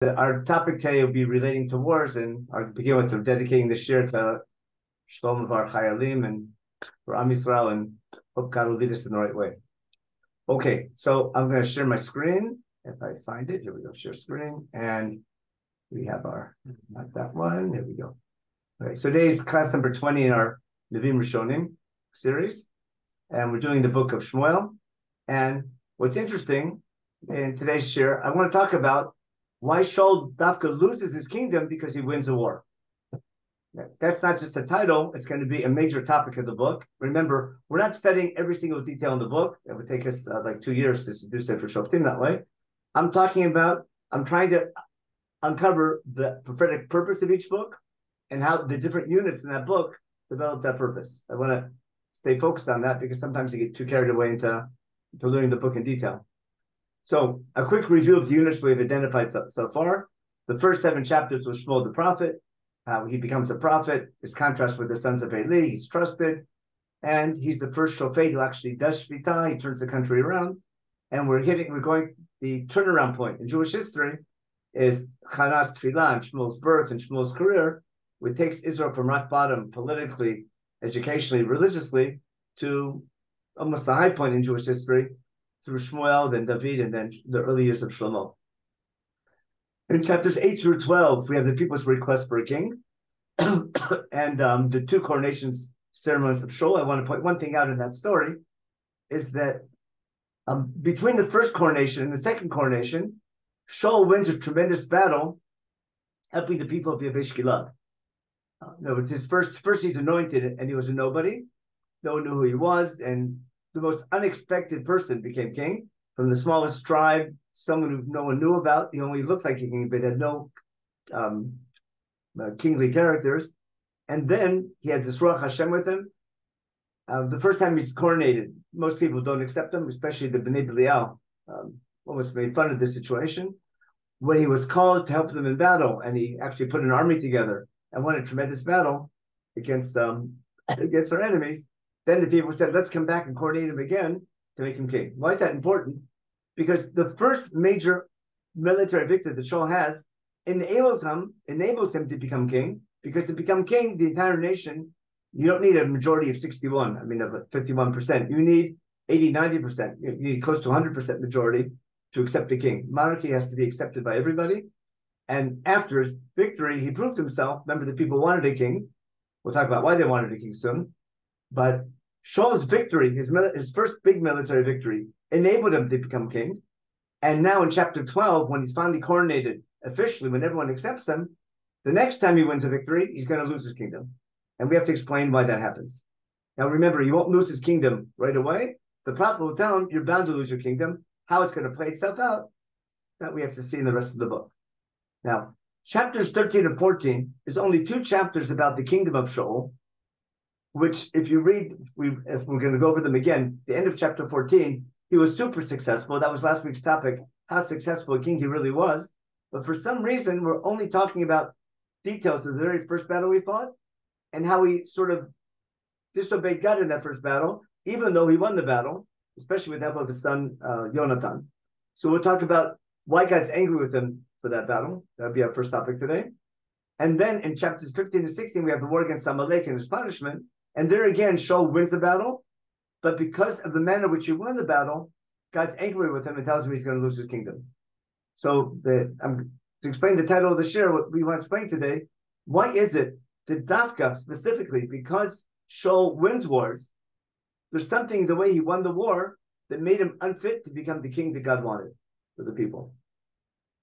Our topic today will be relating to wars, and I'll begin with dedicating this year to Shalom of our Chayalim and for Am Yisrael, and hope God will lead us in the right way. Okay, so I'm going to share my screen. If I find it, here we go, share screen. And we have our, not that one, there we go. Okay, so today's class number 20 in our Nevim Rishonim series. And we're doing the book of Shmuel. And what's interesting in today's share, I want to talk about why Shaul Dafka loses his kingdom because he wins a war. That's not just a title, it's going to be a major topic of the book. Remember, we're not studying every single detail in the book. It would take us like 2 years to do Sefer Shoftim that way. I'm trying to uncover the prophetic purpose of each book and how the different units in that book develop that purpose. I want to stay focused on that because sometimes you get too carried away into learning the book in detail. So a quick review of the units we've identified so far. The first 7 chapters was Shmuel the prophet, how he becomes a prophet, his contrast with the sons of Eli, he's trusted, and he's the first shofet who actually does shvita, he turns the country around, and the turnaround point in Jewish history is Chana's Tefillah and Shmuel's birth and Shmuel's career, which takes Israel from rock bottom politically, educationally, religiously, to almost the high point in Jewish history, through Shmuel, then David, and then the early years of Shlomo. In chapters 8 through 12, we have the people's request for a king, and the 2 coronations ceremonies of Shaul. I want to point one thing out in that story, is that between the first coronation and the second coronation, Shaul wins a tremendous battle, helping the people of Yavesh Gilad. No, it's his first he's anointed, and he was a nobody. No one knew who he was, and the most unexpected person became king from the smallest tribe, someone who no one knew about. He only looked like a king, but had no kingly characters. And then he had this Ruach Hashem with him. The first time he's coronated, most people don't accept him, especially the Bnei Belial, almost made fun of this situation. When he was called to help them in battle, and he actually put an army together and won a tremendous battle against our enemies, then the people said, let's come back and coronate him again to make him king. Why is that important? Because the first major military victory that Shaul has enables him to become king, because to become king, the entire nation, you don't need a majority of 61, of 51%. You need 80, 90%. You need close to 100% majority to accept the king. Monarchy has to be accepted by everybody. And after his victory, he proved himself. Remember, the people wanted a king. We'll talk about why they wanted a king soon. But Shaul's victory, his first big military victory, enabled him to become king. And now in chapter 12, when he's finally coronated officially, when everyone accepts him, the next time he wins a victory, he's going to lose his kingdom. And we have to explain why that happens. Now remember, you won't lose his kingdom right away. The prophet will tell him, you're bound to lose your kingdom. How it's going to play itself out, that we have to see in the rest of the book. Now, chapters 13 and 14 is only 2 chapters about the kingdom of Shaul, which if you read, if we're going to go over them again, the end of chapter 14, he was super successful. That was last week's topic, how successful a king he really was. But for some reason, we're only talking about details of the very first battle we fought and how he sort of disobeyed God in that first battle, even though he won the battle, especially with the help of his son, Yonatan. So we'll talk about why God's angry with him for that battle. That'll be our first topic today. And then in chapters 15 and 16, we have the war against Amalek and his punishment. And there again, Shaul wins the battle, but because of the manner in which he won the battle, God's angry with him and tells him he's going to lose his kingdom. So to explain the title of the share, what we want to explain today, why is it that Dafka specifically, because Shaul wins wars, there's something in the way he won the war that made him unfit to become the king that God wanted for the people.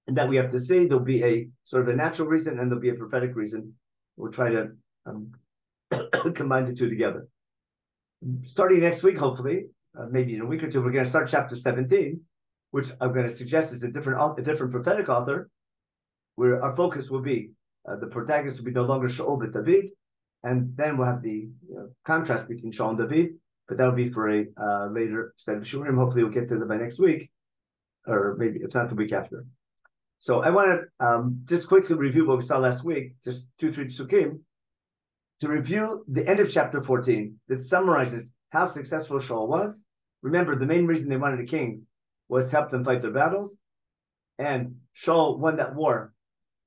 And that we have to say there'll be a sort of a natural reason and there'll be a prophetic reason. We'll try to combine the 2 together. Starting next week, hopefully, maybe in a week or 2, we're going to start chapter 17, which I'm going to suggest is a different prophetic author, where our focus will be the protagonist will be no longer Shaul but David, and then we'll have the contrast between Shaul and David, but that'll be for a later set of shurim. Hopefully, we'll get to them by next week, or maybe if not the week after. So I want to just quickly review what we saw last week, just 2-3 psukim, to review the end of chapter 14 that summarizes how successful Shaul was. Remember, the main reason they wanted a king was to help them fight their battles. and Shaul won that war.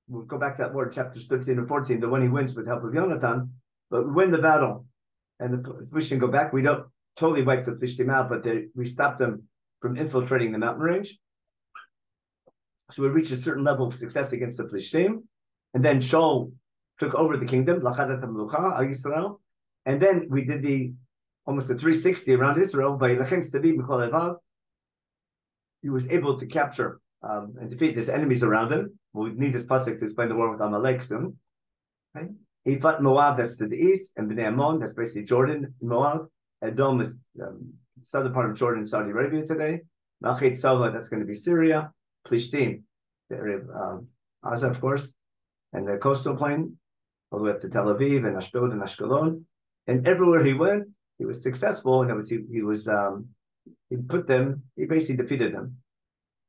We'll go back to that war, chapters 13 and 14, the one he wins with the help of Yonatan. But we win the battle, and the Philistines go back. We don't totally wipe the Philistines out, but we stop them from infiltrating the mountain range. So we reach a certain level of success against the Philistines. And then Shaul took over the kingdom, and then we did almost a 360 around Israel by he was able to capture and defeat his enemies around him. We'll need this pasuk to explain the war with Amalek soon. Okay? He fought Moab, that's to the east, and Bnei Ammon, that's basically Jordan, Moab. Edom is southern part of Jordan, Saudi Arabia today. Malchet Sava, that's going to be Syria. Plishtim, the area of Gaza, of course, and the coastal plain, all the way up to Tel Aviv and Ashdod and Ashkelon. And everywhere he went, he was successful. And he basically defeated them.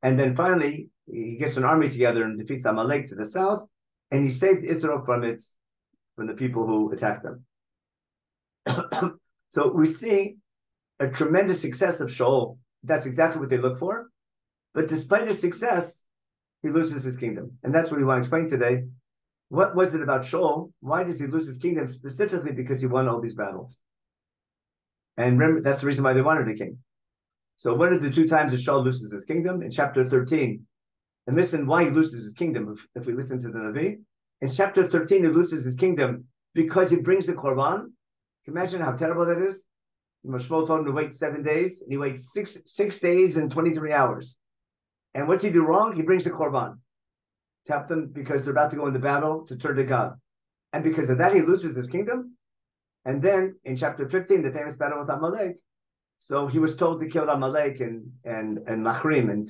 And then finally, he gets an army together and defeats Amalek to the south, and he saved Israel from the people who attacked them. So we see a tremendous success of Shaul. That's exactly what they look for. But despite his success, he loses his kingdom. And that's what we want to explain today. What was it about Shaul? Why does he lose his kingdom? Specifically because he won all these battles. And remember, that's the reason why they wanted a king. So what are the two times that Shaul loses his kingdom? In chapter 13. And listen why he loses his kingdom, if we listen to the Navi. In chapter 13, he loses his kingdom because he brings the Korban. Can you imagine how terrible that is? Shmuel told him to wait 7 days, and he waits six days and 23 hours. And what's he do wrong? He brings the Korban. Tap them because they're about to go into battle to turn to God. And because of that, he loses his kingdom. And then in chapter 15, the famous battle with Amalek, so he was told to kill Amalek and Lachrim and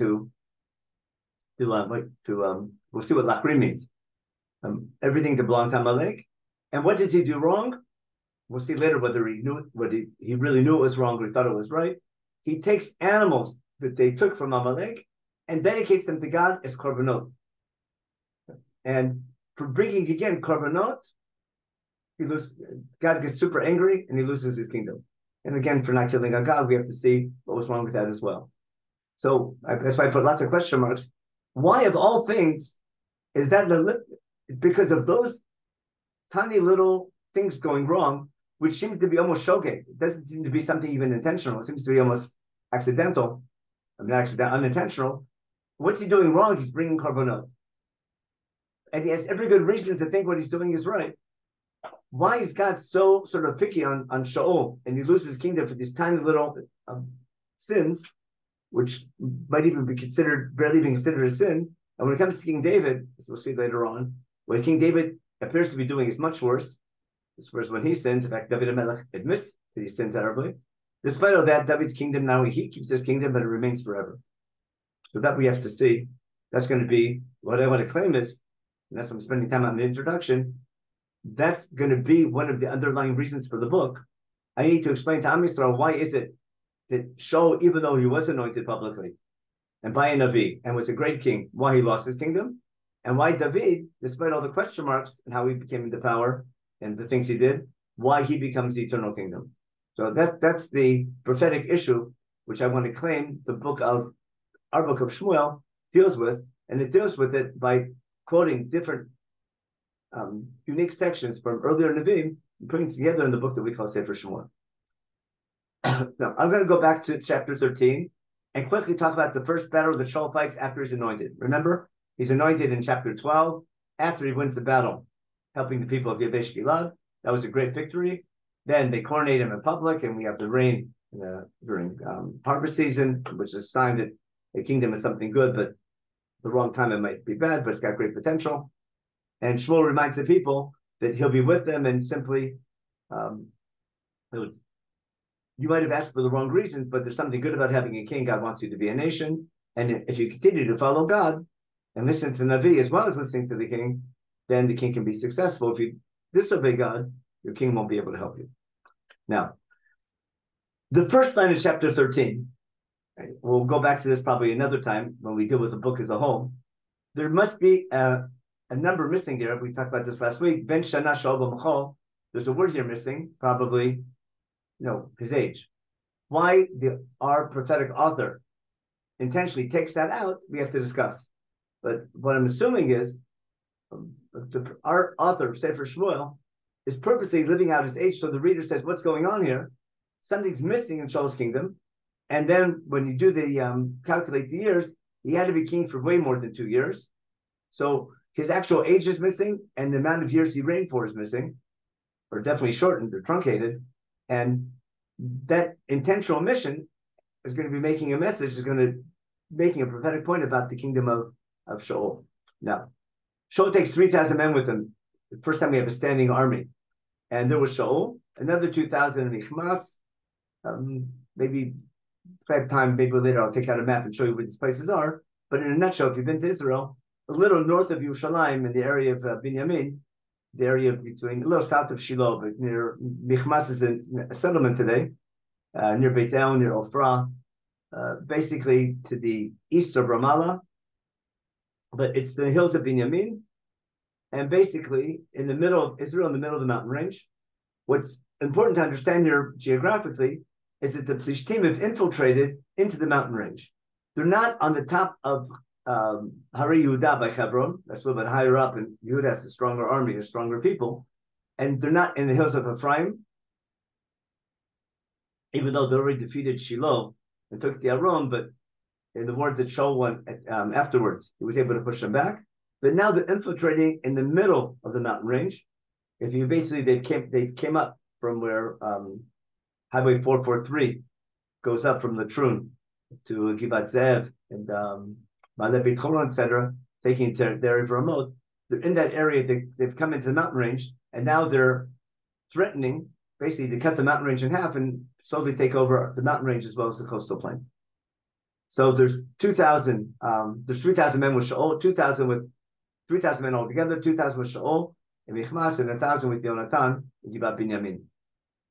we'll see what Lachrim means. Everything that belonged to Amalek. And what does he do wrong? We'll see later whether he knew he really knew it was wrong or he thought it was right. He takes animals that they took from Amalek and dedicates them to God as korbanot. And for bringing again korbanot, God gets super angry and he loses his kingdom. And again, for not killing a God, we have to see what was wrong with that as well. So that's why I put lots of question marks. Why, of all things, is that it's because of those tiny little things going wrong, which seems to be almost shogeg. It doesn't seem to be something even intentional. It seems to be almost accidental. Unintentional. What's he doing wrong? He's bringing korbanot. And he has every good reason to think what he's doing is right. Why is God so sort of picky on Shaul and he loses his kingdom for these tiny little sins, which might even be barely even considered a sin? And when it comes to King David, as we'll see later on, what King David appears to be doing is much worse. This was when he sins. In fact, David HaMelech admits that he sinned terribly. Despite all that, David's kingdom, now he keeps his kingdom, but it remains forever. So that we have to see. That's going to be what I want to claim is, and that's what I'm spending time on the introduction. That's going to be one of the underlying reasons for the book. I need to explain to Am Yisrael why is it that Shaul, even though he was anointed publicly and by a Navi and was a great king, why he lost his kingdom, and why David, despite all the question marks and how he became into power and the things he did, why he becomes the eternal kingdom. So that's the prophetic issue, which I want to claim our book of Shmuel deals with, and it deals with it by quoting different unique sections from earlier Nevi'im and putting together in the book that we call Sefer Shmuel. Now, I'm going to go back to chapter 13 and quickly talk about the first battle that Shaul fights after he's anointed. Remember, he's anointed in chapter 12 after he wins the battle, helping the people of Yabesh Gilad. That was a great victory. Then they coronate him in public, and we have the rain during harvest season, which is a sign that the kingdom is something good, but the wrong time it might be bad, but it's got great potential. And Shmuel reminds the people that he'll be with them and simply, you might have asked for the wrong reasons, but there's something good about having a king. God wants you to be a nation. And if you continue to follow God and listen to Navi as well as listening to the king, then the king can be successful. If you disobey God, your king won't be able to help you. Now, the first line of chapter 13, we'll go back to this probably another time when we deal with the book as a whole. There must be a number missing here. We talked about this last week. Ben Shana Shaul B'Machol. There's a word here missing, probably, his age. Why our prophetic author intentionally takes that out, we have to discuss. But what I'm assuming is our author, Sefer Shmuel, is purposely living out his age so the reader says, what's going on here? Something's missing in Shaul's kingdom. And then when you do the calculate the years, he had to be king for way more than 2 years. So his actual age is missing, and the amount of years he reigned for is missing, or definitely shortened or truncated. And that intentional omission is going to be making a message, is going to making a prophetic point about the kingdom of Shaul. Now, Shaul takes 3,000 men with him. The first time we have a standing army. And there was Shaul, another 2,000 in Michmas. Maybe if I have time, maybe later I'll take out a map and show you where these places are. But in a nutshell, if you've been to Israel, a little north of Yerushalayim in the area of Binyamin, the area between, a little south of Shiloh, but near Michmas is a settlement today, near Beit El, near Ofra, basically to the east of Ramallah, but it's the hills of Binyamin, and basically in the middle of Israel, in the middle of the mountain range. What's important to understand here geographically is that the Plishtim have infiltrated into the mountain range. They're not on the top of Hari Yehuda by Hebron. That's a little bit higher up, and Yehuda has a stronger army, a stronger people. And they're not in the hills of Ephraim, even though they already defeated Shiloh and took the Aron, but in the war that Shaul won afterwards, he was able to push them back. But now they're infiltrating in the middle of the mountain range. If you basically, they came up from where Highway 443 goes up from Latrun to Givat Zev and Ma'ale Beit Horon, etc., taking to the area of Ramot. They're in that area. They've come into the mountain range, and now they're threatening, basically, to cut the mountain range in half and slowly take over the mountain range as well as the coastal plain. So there's 2,000. There's 3,000 men with Shaul, 3,000 men altogether, 2,000 with Shaul and Michmas, and 1,000 with Yonatan and Givat Binyamin.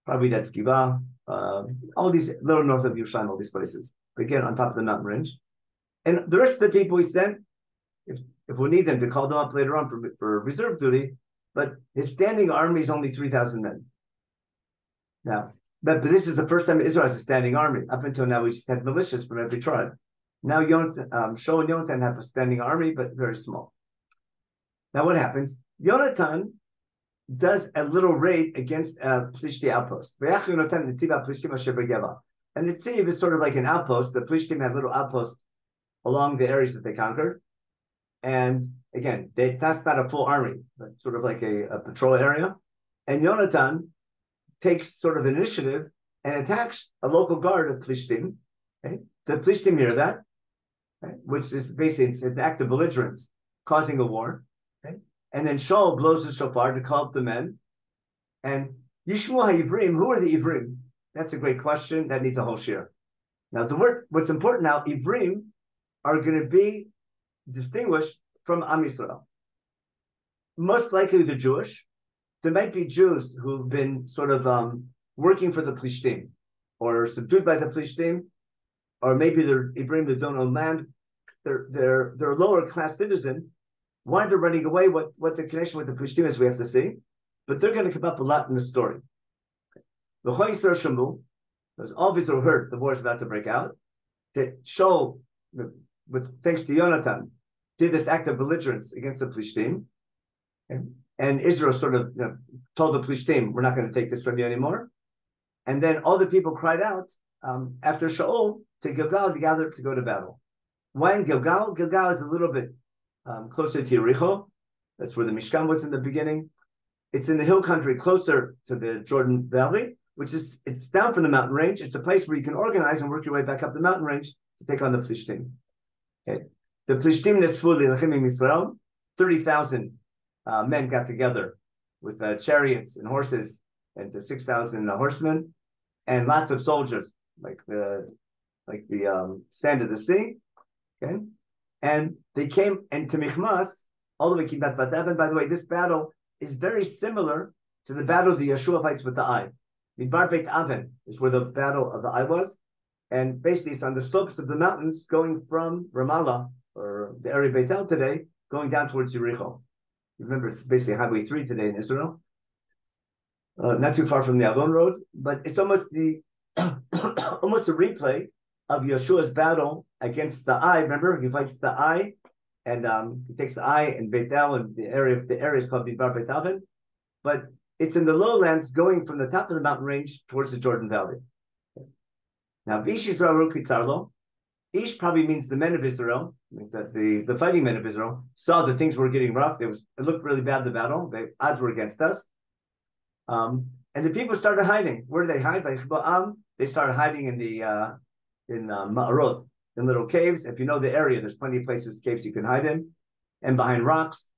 Probably that's Givah. All these little north of Yerushalayim, all these places. Again, on top of the mountain range. And the rest of the people he sent, if we need them, to call them up later on for reserve duty, but his standing army is only 3,000 men. Now, but this is the first time Israel has a standing army. Up until now, we had militias from every tribe. Now, Shaul and Yonatan have a standing army, but very small. Now, what happens? Yonatan does a little raid against a Plishti outpost. And the Tziv is sort of like an outpost. The Plishtim have little outposts along the areas that they conquered. And again, that's not a full army, but sort of like a patrol area. And Yonatan takes sort of initiative and attacks a local guard of Plishtim. Okay? The Plishtim hear that, okay? Which is basically it's an act of belligerence, causing a war. Okay? And then Shaul blows the shofar to call up the men. And Yishmu HaIvrim, who are the Ivrim? That's a great question. That needs a whole share. Now, what's important now, Ivrim are going to be distinguished from Am Yisrael. Most likely the Jewish. There might be Jews who've been sort of working for the Plishtim or subdued by the Plishtim, or maybe they're Ivrim that don't own land. They're lower class citizen. Why they're running away, what the connection with the Plishtim is, we have to see. But they're going to come up a lot in the story. The Choyser Shamu, because all of Israel heard the war is about to break out, that Shaul, thanks to Yonatan, did this act of belligerence against the Plishtim. And Israel sort of told the Plishtim, we're not going to take this from you anymore. And then all the people cried out after Shaul to Gilgal to gather to go to battle. Why in Gilgal? Gilgal is a little bit closer to Yericho. That's where the Mishkan was in the beginning. It's in the hill country closer to the Jordan Valley, it's down from the mountain range. It's a place where you can organize and work your way back up the mountain range to take on the Plishtim. Okay. The Plishtim Nesfu Leilachim in Israel, 30,000 men got together with chariots and horses and 6,000 horsemen and lots of soldiers, like the sand of the sea. Okay, and they came into Michmas all the way to Kibbutz Badav. And by the way, this battle is very similar to the battle the Yeshua fights with the eye. Midbar Beit Aven is where the battle of the eye was, and basically it's on the slopes of the mountains going from Ramallah or the area of Beit El today, going down towards Yericho. Remember, it's basically Highway 3 today in Israel. Not too far from the Avon Road, but it's almost almost a replay of Yeshua's battle against the eye. Remember, he fights the eye and he takes the eye and Beit El, and the area is called Midbar Beit Aven, but it's in the lowlands going from the top of the mountain range towards the Jordan Valley. Now, Ish Yisrael Kitzarlo, Ish probably means the men of Israel, that the fighting men of Israel saw that things were getting rough. It looked really bad, the battle. The odds were against us. And the people started hiding. Where did they hide? They started hiding in the Ma'arot, in little caves. If you know the area, there's plenty of places, caves you can hide in, and behind rocks,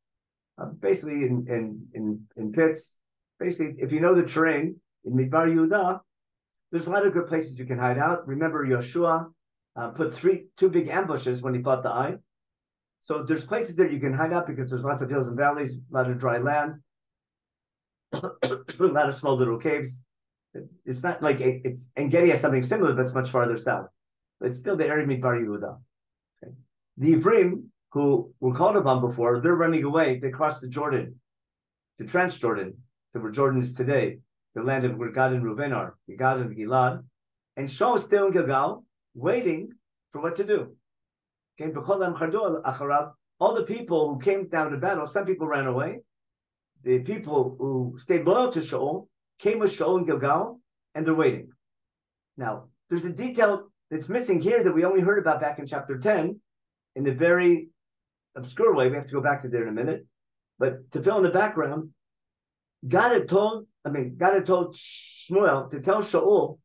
basically in pits. Basically, if you know the terrain in Midbar Yehuda, there's a lot of good places you can hide out. Remember, Yeshua put two big ambushes when he fought the eye. So there's places that you can hide out because there's lots of hills and valleys, a lot of dry land, a lot of small little caves. It's not like it's Engedi has something similar, but it's much farther south. But it's still the area of Midbar Yehuda. Okay. The Ivrim, who were called upon before, they're running away. They crossed the Jordan, the Transjordan, to where Jordan is today, the land of where Gad and Reuven are, Gad and Gilad. And Shaul is still in Gilgal, waiting for what to do. Okay, all the people who came down to battle, some people ran away. The people who stayed loyal to Shaul came with Shaul in Gilgal, and they're waiting. Now, there's a detail that's missing here that we only heard about back in chapter 10 in a very obscure way. We have to go back to there in a minute. But to fill in the background, God had told Shmuel to tell Shaul,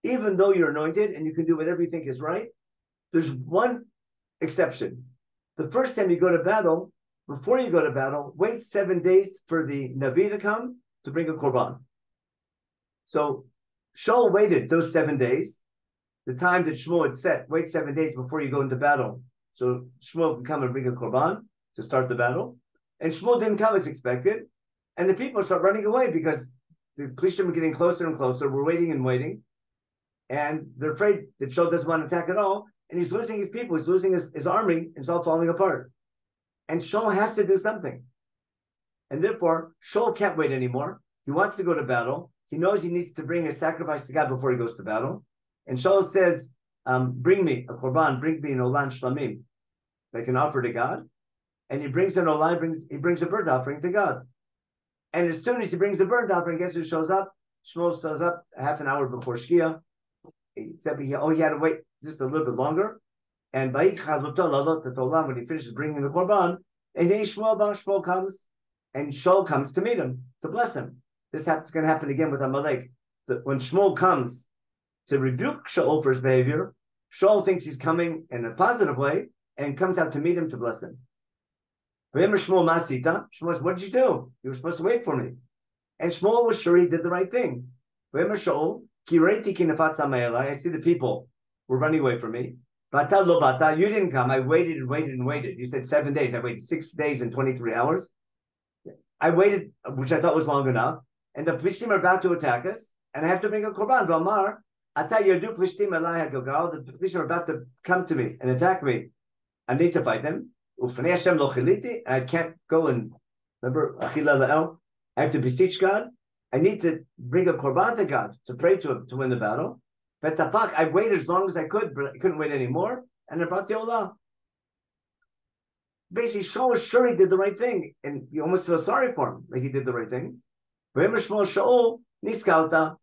even though you're anointed and you can do whatever you think is right, there's one exception. The first time you go to battle, before you go to battle, wait 7 days for the Navi to come to bring a korban. So Shaul waited those 7 days, the time that Shmuel had set, wait 7 days before you go into battle. So Shmuel can come and bring a korban to start the battle. And Shmuel didn't come as expected. And the people start running away because the Plishtim are getting closer and closer. We're waiting and waiting. And they're afraid that Shaul doesn't want to attack at all. And he's losing his people. He's losing his army. And it's all falling apart. And Shaul has to do something. And therefore, Shaul can't wait anymore. He wants to go to battle. He knows he needs to bring a sacrifice to God before he goes to battle. And Shaul says, bring me a korban, bring me an olan shlamim, like an offer to God. And he brings an olan, he brings a burnt offering to God. And as soon as he brings the burnt offering, guess who shows up? Shmuel shows up a half an hour before Shkia. Except he had to wait just a little bit longer. And when he finishes bringing the korban, and then Shmuel comes, and Shaul comes to meet him, to bless him. This is going to happen again with Amalek. That when Shmuel comes to rebuke Shaul for his behavior, Shaul thinks he's coming in a positive way and comes out to meet him to bless him. Shmuel says, what did you do? You were supposed to wait for me. And Shmuel was sure he did the right thing. Shaul, I see the people were running away from me. You didn't come. I waited and waited and waited. You said 7 days. I waited 6 days and 23 hours. I waited, which I thought was long enough. And the Plishtim are about to attack us. And I have to bring a korban. The Plishtim are about to come to me and attack me. I need to fight them. I can't go and, remember, I have to beseech God. I need to bring a korban to God, to pray to him, to win the battle. But I waited as long as I could, but I couldn't wait anymore. And I brought the Olah. Basically, Shaul was sure he did the right thing. And you almost feel sorry for him, like he did the right thing. Shaul, niskalta,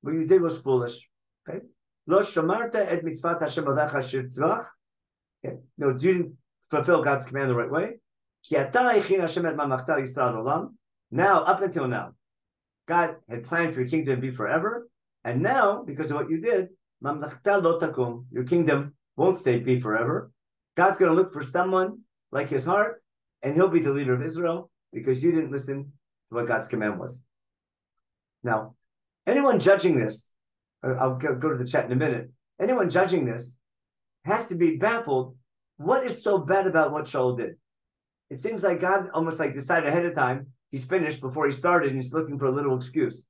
what you did was foolish. Okay? Lo shamarta et mitzvat Hashem alecha shirtzvach. Okay? No, you didn't fulfill God's command the right way. Now, up until now, God had planned for your kingdom to be forever. And now, because of what you did, your kingdom won't be forever. God's going to look for someone like his heart, and he'll be the leader of Israel because you didn't listen to what God's command was. Now, anyone judging this, I'll go to the chat in a minute, anyone judging this has to be baffled. What is so bad about what Shaul did? It seems like God almost like decided ahead of time, he's finished before he started, and he's looking for a little excuse.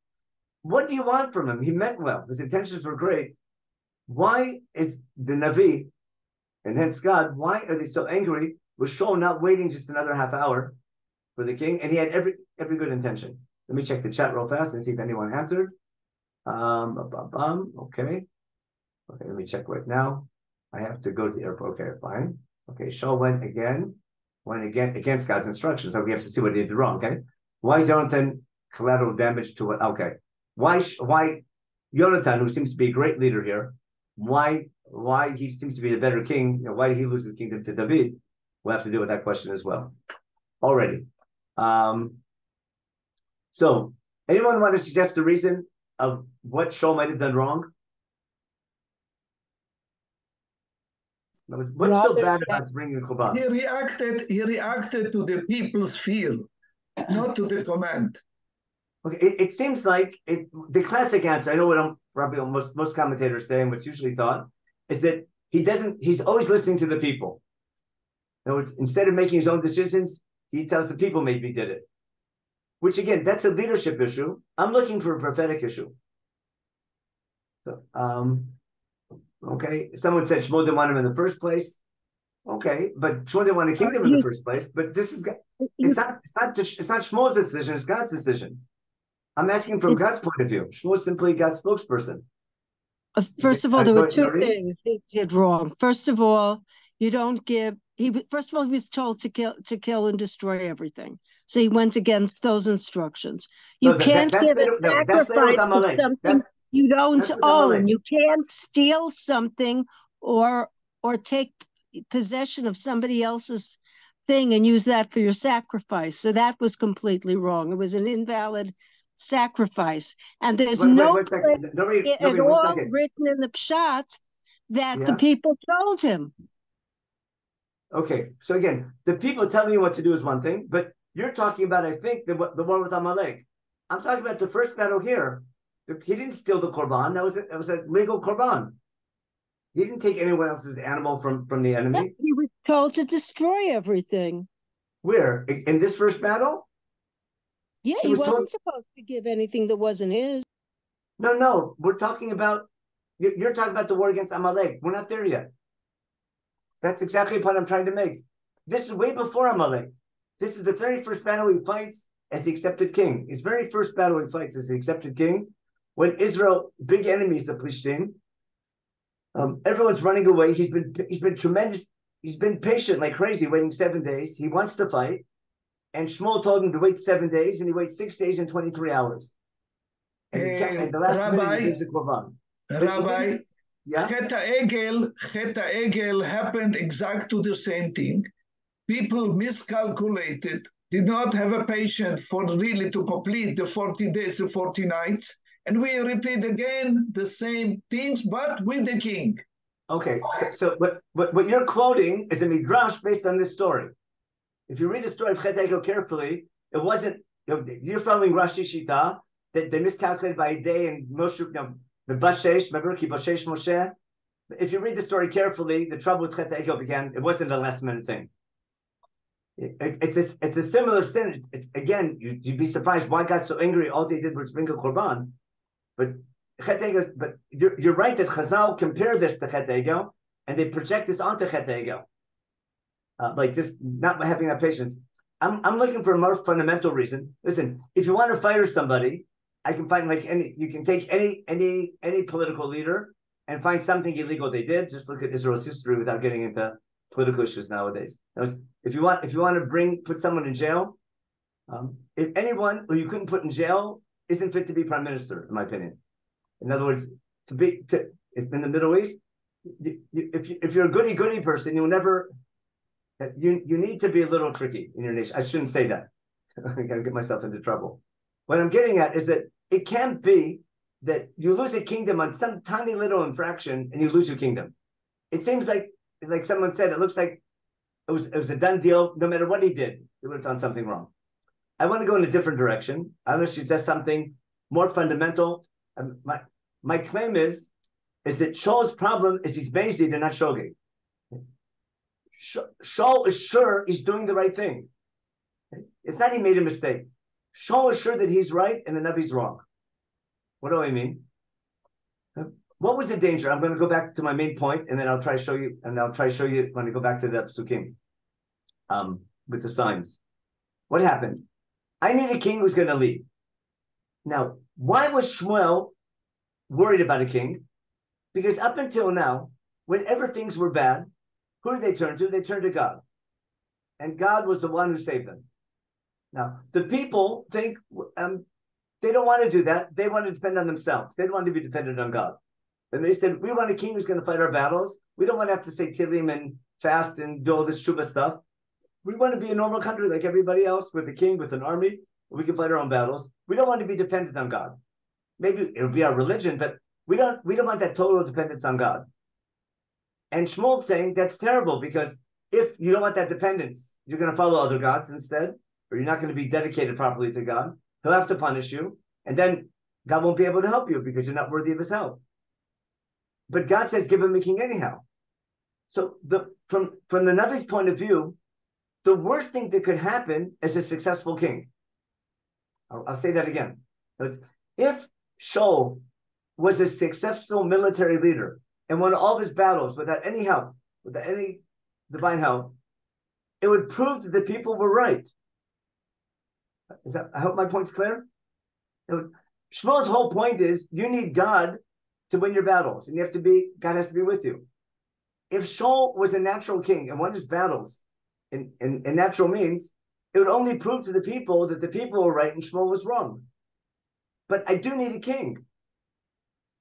What do you want from him? He meant well. His intentions were great. Why is the Navi, and hence God, why are they so angry with Shaul not waiting just another half hour for the king? And he had every good intention. Let me check the chat real fast and see if anyone answered. Okay, let me check right now. I have to go to the airport. Okay, fine. Okay, Shaul went again. went against God's instructions. So we have to see what he did wrong. Okay, why is Jonathan collateral damage to what? Okay, why Jonathan, who seems to be a great leader here, why he seems to be the better king? Why did he lose his kingdom to David? We'll have to deal with that question as well. Already. So, anyone want to suggest the reason of what Shaul might have done wrong? What's so bad about bringing the Korban? He reacted to the people's fear, not to the command. Okay, it seems like the classic answer, I know what Rabbi, most commentators say, and what's usually thought, is that he's always listening to the people. In other words, instead of making his own decisions, he tells the people maybe did it. Which again, that's a leadership issue. I'm looking for a prophetic issue. So, okay, someone said Shmuel didn't want him in the first place. Okay, but Shmuel didn't want a kingdom in the first place. But this is it's not Shmuel's decision. It's God's decision. I'm asking from God's point of view. Shmuel is simply God's spokesperson. First of all, there were two things he did wrong. First of all, you don't give. First of all, he was told to kill and destroy everything. So he went against those instructions. You can't give a sacrifice to something you don't own. You can't steal something or take possession of somebody else's thing and use that for your sacrifice. So that was completely wrong. It was an invalid sacrifice, and there's no place at all written in the Pshat that the people told him. Okay, so again, the people telling you what to do is one thing, but you're talking about, I think, the war with Amalek. I'm talking about the first battle here. He didn't steal the korban. That was a legal korban. He didn't take anyone else's animal from the enemy. He was told to destroy everything. Where? In this first battle? Yeah, he wasn't supposed to give anything that wasn't his. No. We're talking about, you're talking about the war against Amalek. We're not there yet. That's exactly the point I'm trying to make. This is way before Amalek. This is the very first battle he fights as the accepted king. His very first battle he fights as the accepted king. When Israel, big enemies of Plishtim, everyone's running away. He's been tremendous. He's been patient like crazy, waiting 7 days. He wants to fight. And Shmuel told him to wait 7 days, and he waits 6 days and 23 hours. And the last minute he gives the korban. Rabbi, Chet Egel happened exactly the same thing. People miscalculated, did not have a patience for really to complete the 40 days and 40 nights. And we repeat again the same things, but with the king. Okay, so what you're quoting is a midrash based on this story. If you read the story of Chet Egel carefully, it wasn't, you're following Rashi Shita, that they miscalculated by a day and Moshe, the Bashesh, remember, Ki Bashesh Moshe? If you read the story carefully, the trouble with Chet Egel began, it wasn't a last minute thing. It's a similar sin. Again, you'd be surprised why God so angry. All they did was bring a korban. But Chet Egel, but you're right that Chazal compare this to Chet Egel, and they project this onto Chet Egel. Like just not having that patience. I'm looking for a more fundamental reason. Listen, if you want to fire somebody, I can find you can take any political leader and find something illegal they did. Just look at Israel's history without getting into political issues nowadays. If you want to put someone in jail, if anyone who you couldn't put in jail isn't fit to be prime minister, in my opinion. In other words, if in the Middle East, if you're a goody person, you'll never. You need to be a little tricky in your nation. I shouldn't say that. I'm gonna get myself into trouble. What I'm getting at is that it can't be that you lose a kingdom on some tiny little infraction and you lose your kingdom. It seems like someone said, it looks like it was a done deal. No matter what he did, he would have done something wrong. I want to go in a different direction. I don't know if she says something more fundamental. My claim is that Shaul's problem is he's Bezdin and not Shogeg. Shaul is sure he's doing the right thing. It's not he made a mistake. Shaul is sure that he's right and the Navi's wrong. What do I mean? What was the danger? I'm going to go back to my main point, and then I'll try to show you. And I'll try to show you when I go back to the Psukim with the signs. What happened? I need a king who's going to lead. Now, why was Shmuel worried about a king? Because up until now, whenever things were bad, who did they turn to? They turned to God. and God was the one who saved them. Now, the people think they don't want to do that. They want to depend on themselves. They don't want to be dependent on God. And they said, we want a king who's going to fight our battles. We don't want to have to say Tehillim and fast and do all this Shuvah stuff. We want to be a normal country like everybody else with a king, with an army. We can fight our own battles. We don't want to be dependent on God. Maybe it'll be our religion, but we don't want that total dependence on God. And Shmuel's saying that's terrible, because if you don't want that dependence, you're going to follow other gods instead, or you're not going to be dedicated properly to God. He'll have to punish you, and then God won't be able to help you because you're not worthy of his help. But God says, give him a king anyhow. So from the Navi's point of view, the worst thing that could happen is a successful king. I'll say that again. If Shaul was a successful military leader and won all of his battles without any help, without any divine help, it would prove that the people were right. I hope my point's clear. Shmuel's whole point is you need God to win your battles, and God has to be with you. If Shaul was a natural king and won his battles in natural means, it would only prove to the people that the people were right and Shmuel was wrong. But I do need a king.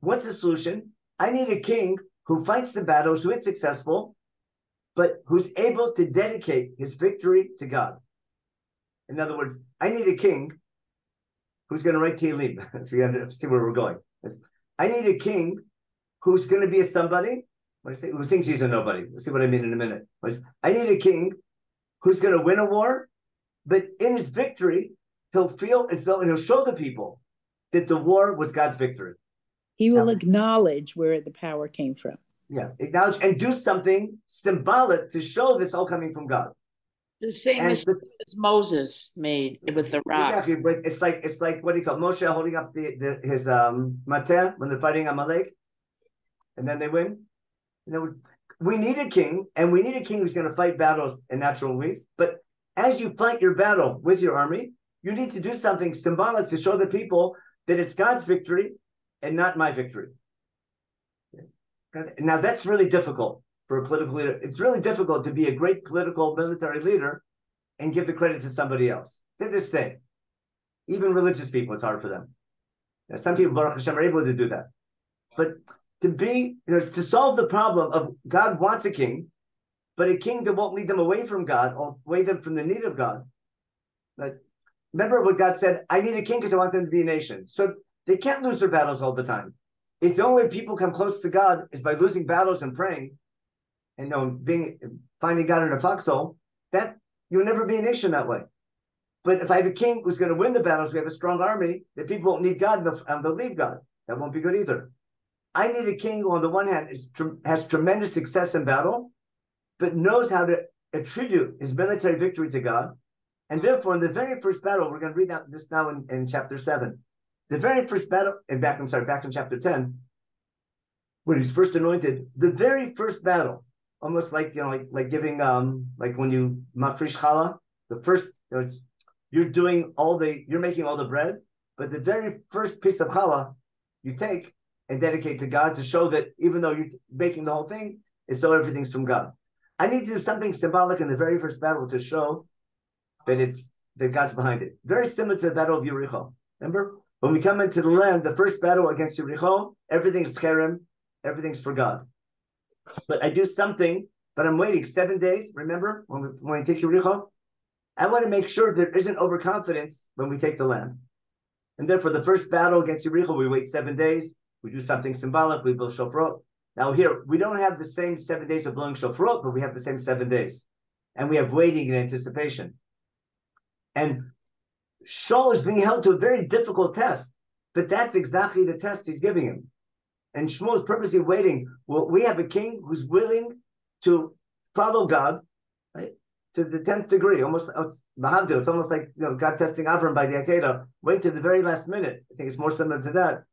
What's the solution? I need a king who fights the battles, who is successful, but who's able to dedicate his victory to God. In other words, I need a king who's going to write Tehillim, if you see where we're going. I need a king who's going to be a somebody, who thinks he's a nobody. We'll see what I mean in a minute. I need a king who's going to win a war, but in his victory, he'll feel as though, and he'll show the people that the war was God's victory. He will acknowledge where the power came from. Yeah, acknowledge and do something symbolic to show that's all coming from God. The same as Moses made with the rock. Exactly, but it's like what do you call it? Moshe holding up his mateh when they're fighting Amalek, and then they win. We need a king, and we need a king who's going to fight battles in natural ways. But as you fight your battle with your army, you need to do something symbolic to show the people that it's God's victory and not my victory. Now that's really difficult for a political leader. It's really difficult to be a great political military leader and give the credit to somebody else. To this day, even religious people, it's hard for them. Now, some people, Baruch Hashem, are able to do that. But to solve the problem of God wants a king, but a king that won't lead them away from God, or away them from the need of God. But remember what God said, I need a king because I want them to be a nation. So they can't lose their battles all the time. If the only way people come close to God is by losing battles and praying, and finding God in a foxhole, that you'll never be a nation that way. But if I have a king who's going to win the battles, we have a strong army, the people won't need God and they'll leave God. That won't be good either. I need a king who, on the one hand, has tremendous success in battle, but knows how to attribute his military victory to God. And therefore, in the very first battle, we're going to read this now in chapter 7. The very first battle, back in chapter 10, when he's first anointed, the very first battle, almost like giving like when you mafresh challah, the first you're making all the bread, but the very first piece of challah you take and dedicate to God to show that even though you're making the whole thing, it's though everything's from God. I need to do something symbolic in the very first battle to show that God's behind it. Very similar to the battle of Yericho. Remember? When we come into the land, the first battle against Yericho, everything's cherem, everything's for God. But I do something, but I'm waiting 7 days. Remember when we take Yericho? I want to make sure there isn't overconfidence when we take the land. And therefore, the first battle against Yericho, we wait 7 days. We do something symbolic. We blow shofarot. Now here, we don't have the same 7 days of blowing shofarot, but we have the same 7 days. And we have waiting and anticipation. And Shaul is being held to a very difficult test, but that's exactly the test he's giving him. And Shmuel is purposely waiting. Well, we have a king who's willing to follow God, right, to the 10th degree. Almost, it's almost like God testing Avram by the Akedah. Wait to the very last minute. I think it's more similar to that.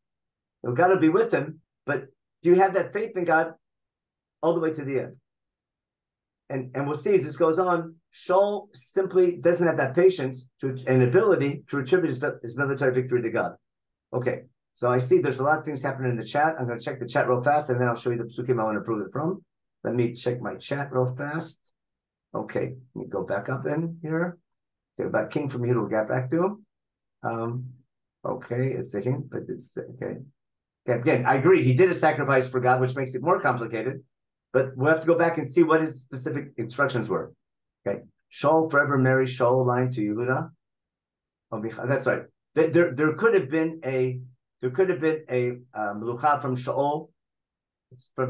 God will be with him, but do you have that faith in God all the way to the end? And we'll see as this goes on, Shaul simply doesn't have that patience and ability to attribute his military victory to God. Okay, so I see there's a lot of things happening in the chat. I'm going to check the chat real fast, and then I'll show you the psukim I want to prove it from. Let me check my chat real fast. Okay, let me go back up in here. Okay, about king from here, we'll get back to him. Okay, it's a hint, but it's okay. Okay. Again, I agree. He did a sacrifice for God, which makes it more complicated. But we'll have to go back and see what his specific instructions were. Okay, Shaul forever marry Shaul, lying to Yehuda. That's right. There could have been a melucha from Shaul.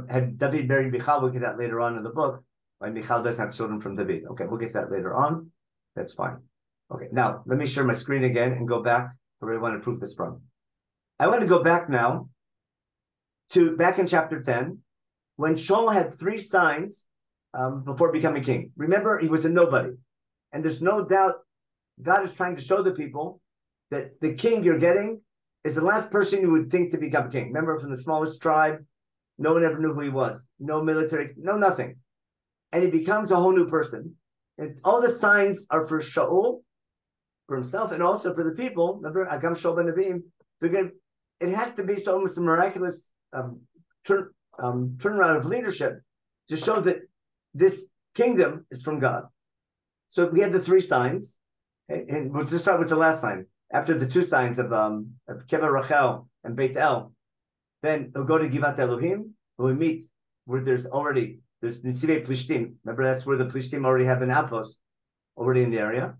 Had David married Michal, we'll get that later on in the book. Like Michal does have children from David. Okay, we'll get that later on. That's fine. Okay, now let me share my screen again and go back to where I want to prove this from. I want to go back now to back in chapter 10, when Shaul had 3 signs before becoming king. Remember, he was a nobody. And there's no doubt God is trying to show the people that the king you're getting is the last person you would think to become king. Remember, from the smallest tribe, no one ever knew who he was. No military, no nothing. And he becomes a whole new person. And all the signs are for Shaul, for himself, and also for the people. Remember, Agam Shaul ben Nevi'im. It has to be so almost a miraculous turnaround of leadership to show that this kingdom is from God. So we have the 3 signs, okay? And we'll just start with the last sign. After the 2 signs of Kever Rachel and Beit El, then he'll go to Givat Elohim, where we meet where there's Nisivei Plishtim. Remember, that's where the Plishtim already have an outpost already in the area.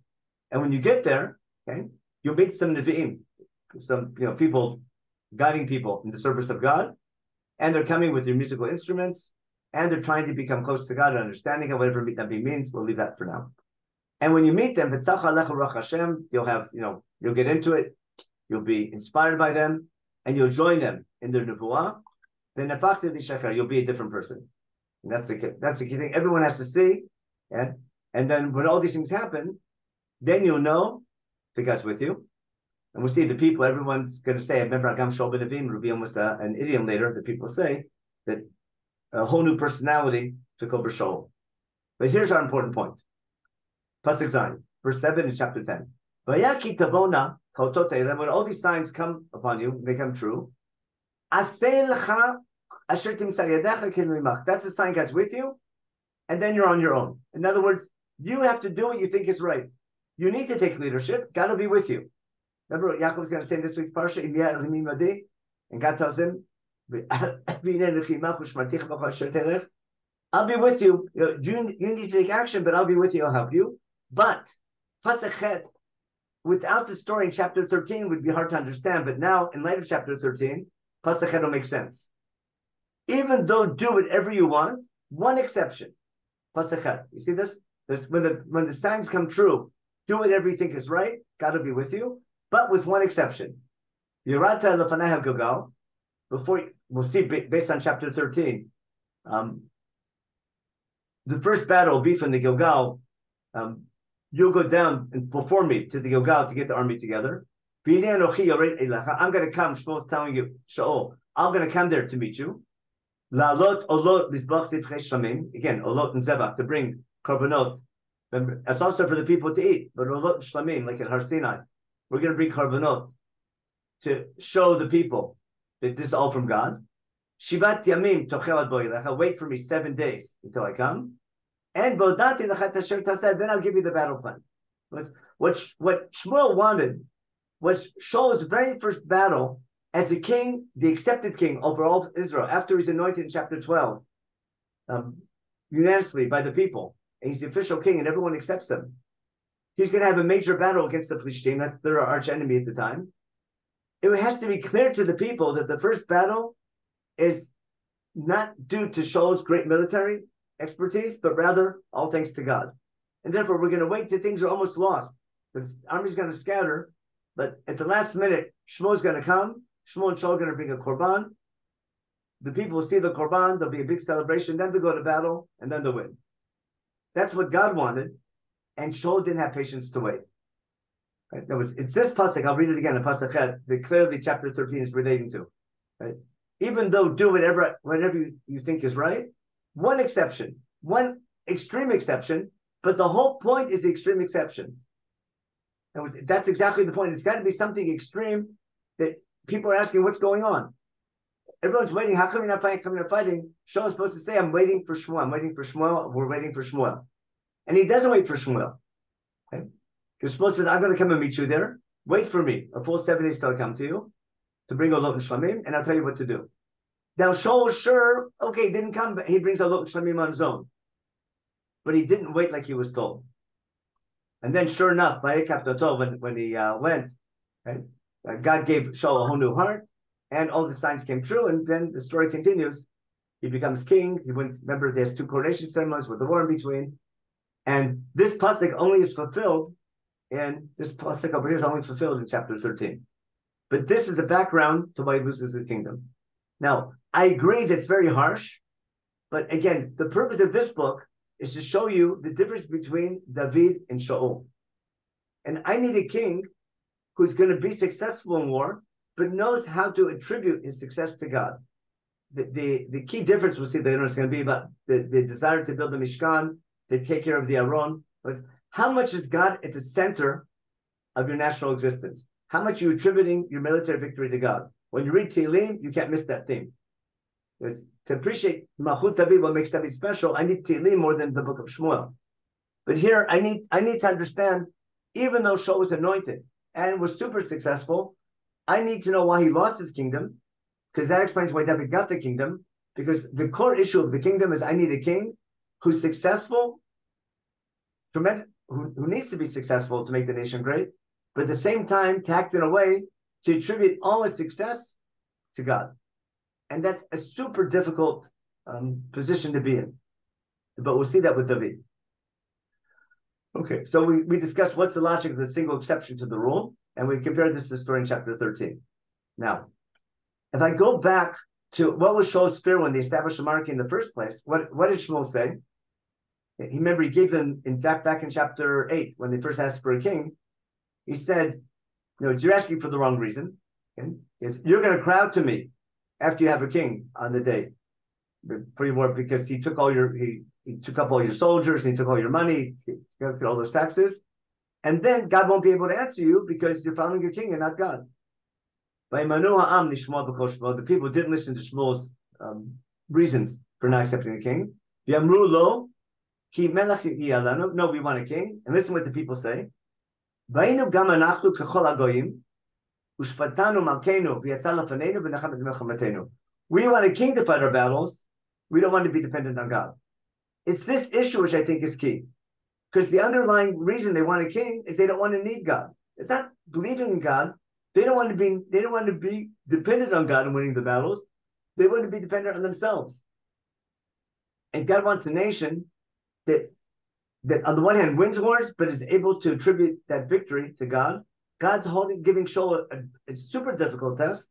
And when you get there, okay, you'll meet some Nevi'im, some people guiding people in the service of God, and they're coming with their musical instruments, and they're trying to become close to God, understanding of whatever Nabi means. We'll leave that for now. And when you meet them, you'll have, you'll get into it, you'll be inspired by them, and you'll join them in their nevuah. Then you'll be a different person. And that's the key thing. Everyone has to see, and then when all these things happen, then you'll know that God's with you. And we'll see the people, everyone's going to say, I remember Agam Shaul ben Nevi'im, Rubiam was an idiom later, that people say that a whole new personality took over Shaul. But here's our important point. Pasuk Zayin, verse 7 in chapter 10. Vayaki tavona chototei, when all these signs come upon you, they come true. Asei lecha asher timsal yadecha kinimach. That's a sign God's with you, and then you're on your own. In other words, you have to do what you think is right. You need to take leadership. God will be with you. Remember what Yaakov's going to say in this week's parsha? And God tells him, I'll be with you. You need to take action, but I'll be with you. I'll help you. But Pasachet, without the story in chapter 13, would be hard to understand. But now, in light of chapter 13, Pasachet will make sense. Even though do whatever you want, one exception. Pasachet. You see this? When the signs come true, do whatever you think is right. God will be with you. But with one exception. Yerata lefanei Gilgal. Before we'll see based on chapter 13. The first battle will be from the Gilgal. You'll go down and before me to the Gilgal to get the army together. I'm going to come. Shmuel's telling you, Shaul, I'm going to come there to meet you. La'alot olot lizbach zivchei shlamim. Again, olot and zebach to bring korbanot. It's also for the people to eat, but olot and shlamim, like at Har Sinai. We're going to bring korbanot to show the people that this is all from God. Shivat yamim tochel ad boilecha. Wait for me 7 days until I come. And bodati lechat asher taseh. Then I'll give you the battle plan. What Shmuel wanted was Shaul's very first battle as a king, the accepted king over all of Israel, after he's anointed in chapter 12, unanimously by the people. And he's the official king and everyone accepts him. He's going to have a major battle against the Plishtim. That's their arch enemy at the time. It has to be clear to the people that the first battle is not due to Shaul's great military expertise, but rather all thanks to God. And therefore, we're going to wait till things are almost lost. The army's going to scatter, but at the last minute, Shmuel's going to come. Shmuel and Shaul are going to bring a korban. The people will see the korban. There'll be a big celebration. Then they'll go to battle, and then they'll win. That's what God wanted. And Shaul didn't have patience to wait. Right? It's this pasuk. I'll read it again. In pasuk that clearly chapter 13 is relating to. Right? Even though do whatever you think is right, one exception, one extreme exception, but the whole point is the extreme exception. That's exactly the point. It's got to be something extreme that people are asking, what's going on? Everyone's waiting. How come you're not fighting? Shaul is supposed to say, I'm waiting for Shmuel. I'm waiting for Shmuel. We're waiting for Shmuel. And he doesn't wait for Shmuel. Okay? Because Shmuel says, I'm going to come and meet you there. Wait for me. A full 7 days till I come to you to bring a lot of shlamim, and I'll tell you what to do. Now, Shaul was sure, okay, didn't come, but he brings a lot of shlamim on his own. But he didn't wait like he was told. And then, sure enough, when he went, right, God gave Shaul a whole new heart, and all the signs came true, and then the story continues. He becomes king. He wins. Remember, there's 2 coronation ceremonies with the war in between. And this pasuk only is fulfilled, and this pasuk over here is only fulfilled in chapter 13. But this is the background to why he loses his kingdom. Now, I agree that's very harsh, but again, the purpose of this book is to show you the difference between David and Shaul. And I need a king who's going to be successful in war, but knows how to attribute his success to God. The key difference we'll see later is going to be about the desire to build the Mishkan, to take care of the Aron, was how much is God at the center of your national existence? How much are you attributing your military victory to God? When you read Tehillim, you can't miss that theme. Because to appreciate Malchut David, what makes David special, I need Tehillim more than the book of Shmuel. But here, I need to understand, even though Shaul was anointed and was super successful, I need to know why he lost his kingdom, because that explains why David got the kingdom. Because the core issue of the kingdom is I need a king who's successful, who needs to be successful to make the nation great, but at the same time to act in a way to attribute all his success to God. And that's a super difficult position to be in. But we'll see that with David. Okay, so we discussed what's the logic of the single exception to the rule, and we compared this to the story in chapter 13. Now, if I go back to what was Shaul's fear when they established the monarchy in the first place, what did Shmuel say? He gave them, in fact, back in chapter 8, when they first asked for a king, he said, you're asking for the wrong reason. Okay? You're going to crowd to me after you have a king on the day for your war, because he took he took up all your soldiers, and he took all your money, he took all those taxes, and then God won't be able to answer you because you're following your king and not God. The people didn't listen to Shmuel's reasons for not accepting the king. No, we want a king. And listen what the people say. We want a king to fight our battles. We don't want to be dependent on God. It's this issue which I think is key. Because the underlying reason they want a king is they don't want to need God. It's not believing in God. They don't want to be dependent on God in winning the battles. They want to be dependent on themselves. And God wants a nation that on the one hand wins wars, but is able to attribute that victory to God. God's giving Shaul a super difficult test,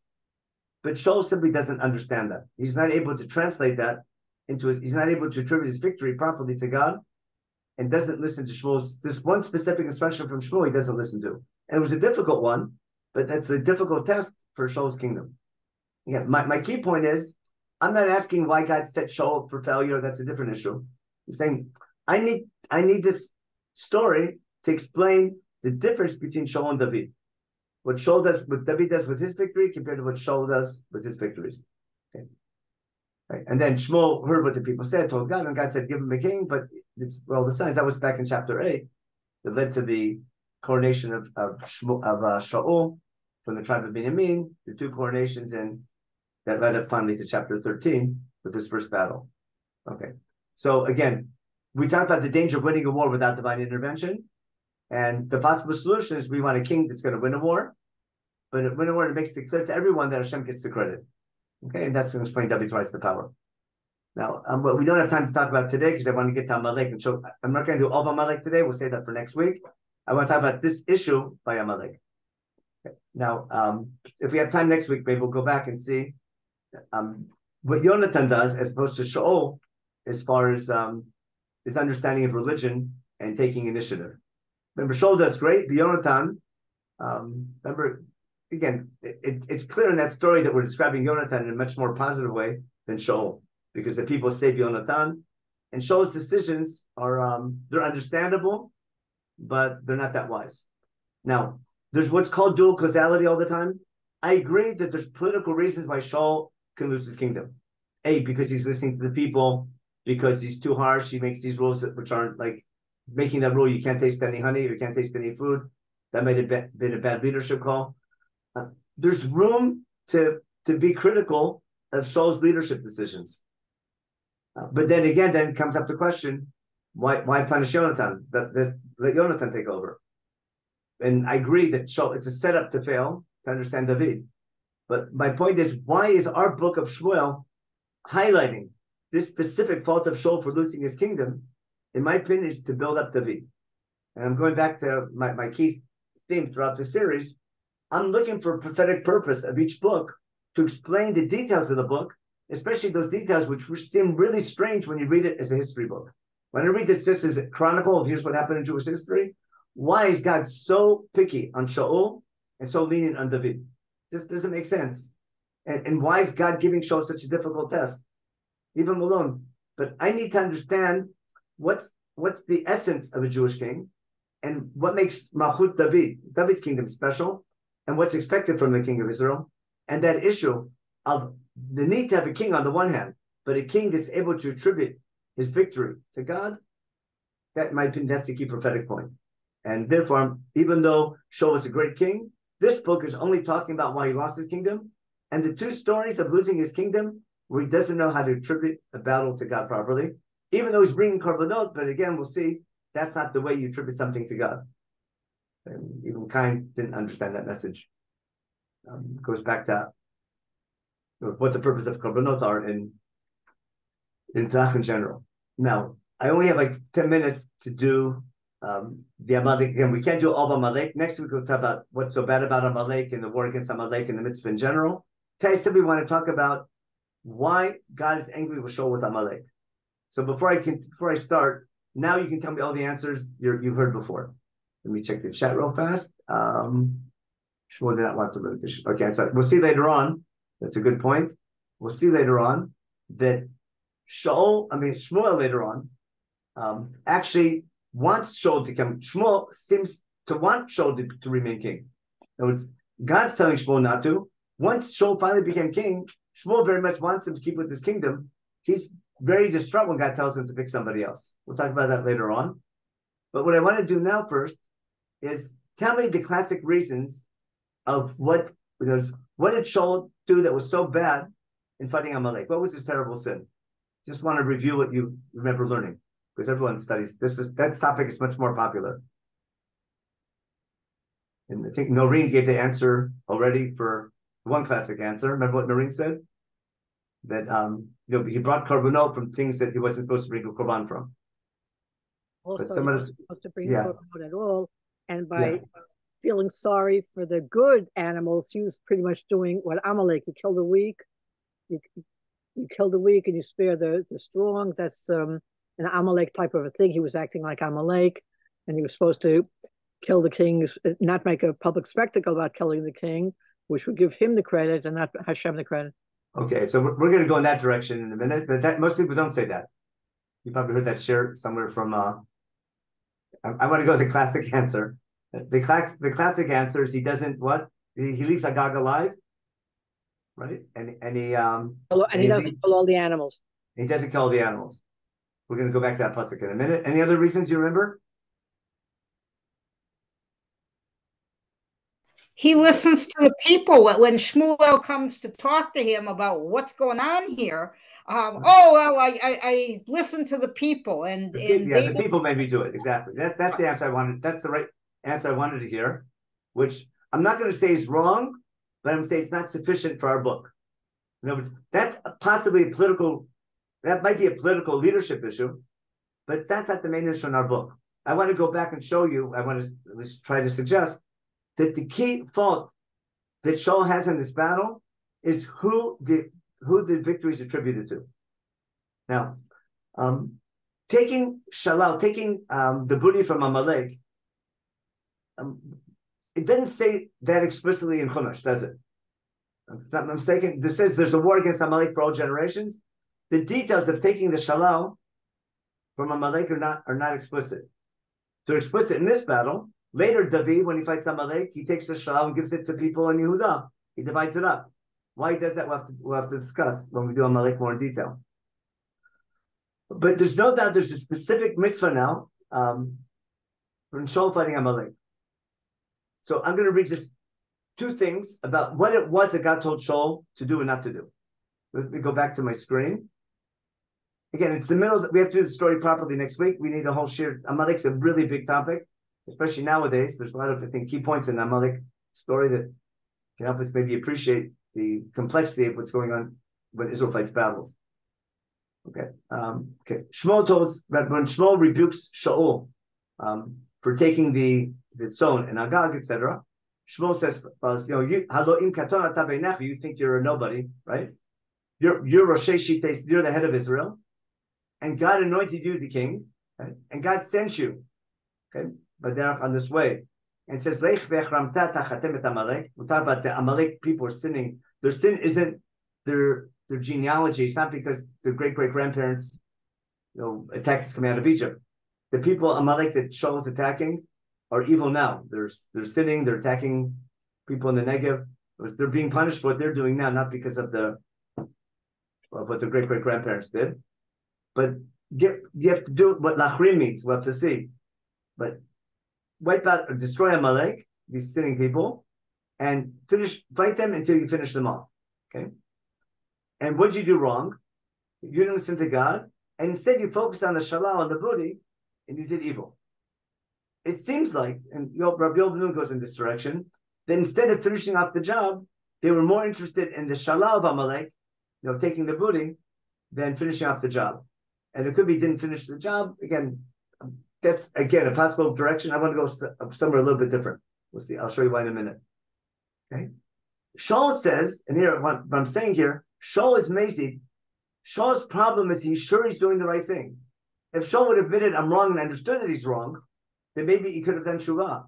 but Shaul simply doesn't understand that. He's not able to translate that he's not able to attribute his victory properly to God, and doesn't listen to Shmuel's, this one specific instruction from Shmuel he doesn't listen to. And it was a difficult one, but that's a difficult test for Shaul's kingdom. Yeah, my key point is, I'm not asking why God set Shaul up for failure. That's a different issue. I'm saying, I need this story to explain the difference between Shaul and David. What David does with his victory compared to what Shaul does with his victories. Okay. Right. And then Shmuel heard what the people said, told God, and God said, give him a king. But the signs, that was back in chapter 8, that led to the coronation of Shaul from the tribe of Benjamin, the 2 coronations, and that led up finally to chapter 13 with this first battle. Okay. So again, we talked about the danger of winning a war without divine intervention. And the possible solution is we want a king that's going to win a war, but win a war, it makes it clear to everyone that Hashem gets the credit. Okay, and that's going to explain David's rise to power. Now, what we don't have time to talk about today because I want to get to Amalek, and so I'm not going to do all of Amalek today. We'll save that for next week. I want to talk about this issue by Amalek. Okay. Now, if we have time next week, maybe we'll go back and see what Yonatan does as opposed to Shaul as far as his understanding of religion and taking initiative. Remember, Shaul does great, but Yonatan, remember, again, it's clear in that story that we're describing Yonatan in a much more positive way than Shaul, because the people save Yonatan, and Shaul's decisions are, they're understandable, but they're not that wise. Now, there's what's called dual causality all the time. I agree that there's political reasons why Shaul can lose his kingdom. A, because he's listening to the people, because he's too harsh, he makes these rules which aren't like making that rule, you can't taste any honey, you can't taste any food. That might have been a bad leadership call. There's room to be critical of Shaul's leadership decisions. But then again, then comes up the question, why punish Yonatan? Let Yonatan take over. And I agree that Shaul, it's a setup to fail, to understand David. But my point is, why is our book of Shmuel highlighting this specific fault of Shaul for losing his kingdom? In my opinion, is to build up David. And I'm going back to my key theme throughout the series. I'm looking for a prophetic purpose of each book to explain the details of the book, especially those details which seem really strange when you read it as a history book. When I read this as a chronicle of here's what happened in Jewish history, why is God so picky on Shaul and so lenient on David? This doesn't make sense. And why is God giving Shaul such a difficult test? Leave him alone. But I need to understand what's the essence of a Jewish king and what makes Malchut David's kingdom special, and what's expected from the king of Israel, and that issue of the need to have a king on the one hand, but a king that's able to attribute his victory to God, that might be, that's the key prophetic point. And therefore, even though Shaul was a great king, this book is only talking about why he lost his kingdom, and the two stories of losing his kingdom, where he doesn't know how to attribute a battle to God properly, even though he's bringing korbanot, but again, we'll see, that's not the way you attribute something to God. And even Cain didn't understand that message. Goes back to what the purpose of korbanot are in Tanakh in general. Now, I only have like 10 minutes to do the Amalek. Again, we can't do all of Amalek. Next week we'll talk about what's so bad about Amalek and the war against Amalek and the mitzvah in general. Today, I simply want to talk about why God is angry with Shaul with Amalek. So before I start, now you can tell me all the answers you've heard before. Let me check the chat real fast. Shmuel did not want to live. Okay, so we'll see later on. That's a good point. We'll see later on that Shmuel later on actually wants Shaul to come. Shmuel seems to want Shaul to remain king. In other words, God's telling Shmuel not to. Once Shaul finally became king, Shmuel very much wants him to keep with his kingdom. He's very distraught when God tells him to pick somebody else. We'll talk about that later on. But what I want to do now first is tell me the classic reasons of what did Shaul do that was so bad in fighting Amalek? What was his terrible sin? Just want to review what you remember learning, because everyone studies that topic is much more popular. And I think Noreen gave the answer already for one classic answer. Remember what Noreen said? That he brought korbanot from things that he wasn't supposed to bring a korban from. Also, he wasn't supposed to bring korbanot at all, and by feeling sorry for the good animals, he was pretty much doing what Amalek. You kill the weak, you kill the weak, and you spare the strong. That's an Amalek type of a thing. He was acting like Amalek, and he was supposed to kill the kings, not make a public spectacle about killing the king, which would give him the credit and not Hashem the credit. Okay, so we're going to go in that direction in a minute, but most people don't say that. You probably heard that share somewhere from. I want to go with the classic answer. The classic answer is he doesn't what? He leaves Agag alive, right? And he doesn't kill all the animals. He doesn't kill all the animals. We're going to go back to that pasuk in a minute. Any other reasons you remember? He listens to the people when Shmuel comes to talk to him about what's going on here. I listen to the people, and the people made me do it. Exactly. That's the answer I wanted. That's the right answer I wanted to hear, which I'm not going to say is wrong, but I'm going to say it's not sufficient for our book. In other words, that's possibly that might be a political leadership issue, but that's not the main issue in our book. I want to go back and show you, I want to at least try to suggest that the key fault that Shaul has in this battle is who the victory is attributed to. Now, taking the booty from Amalek, it doesn't say that explicitly in Chumash, does it? If I'm not mistaken, this says there's a war against Amalek for all generations. The details of taking the shalal from Amalek are not explicit. They're explicit in this battle. Later, David, when he fights Amalek, he takes the shalal and gives it to people in Yehuda. He divides it up. Why he does that, we'll have to discuss when we do Amalek more in detail. But there's no doubt there's a specific mitzvah now from Shaul fighting Amalek. So I'm going to read just two things about what it was that God told Shaul to do and not to do. Let me go back to my screen. Again, it's the middle. We have to do the story properly next week. We need a whole shir. Amalek's a really big topic, especially nowadays. There's a lot of, I think, key points in the Amalek story that can help us maybe appreciate the complexity of what's going on when Israel fights battles. Okay. Shmuel tells that when Shmuel rebukes Shaul for taking the tzon and Agag, etc., Shmuel says, you think you're a nobody, right? You're Rosh Shites, you're the head of Israel, and God anointed you the king, right? And God sent you, okay, on this way, and says, we'll talk about the Amalek people are sinning. Their sin isn't their genealogy. It's not because their great-great-grandparents, attacked us coming out of Egypt. The people Amalek that Shaul is attacking are evil now. They're sinning. They're attacking people in the Negev. They're being punished for what they're doing now, not because of what their great-great-grandparents did. But you have to do what Lachrim means. We'll have to see. But wipe out or destroy Amalek, these sinning people, and fight them until you finish them off. Okay? And what did you do wrong? You didn't listen to God, and instead you focused on the shalal, on the booty, and you did evil. It seems like, and Rabbi Yoel goes in this direction, that instead of finishing off the job, they were more interested in the shalal of Amalek, taking the booty, than finishing off the job. And it could be didn't finish the job. Again, that's, again, a possible direction. I want to go somewhere a little bit different. We'll see. I'll show you why in a minute. Okay. Shaul says, and here, what I'm saying here, Shaul is mazid. Shaul's problem is he's sure he's doing the right thing. If Shaul would have admitted I'm wrong and understood that he's wrong, then maybe he could have done shuvah.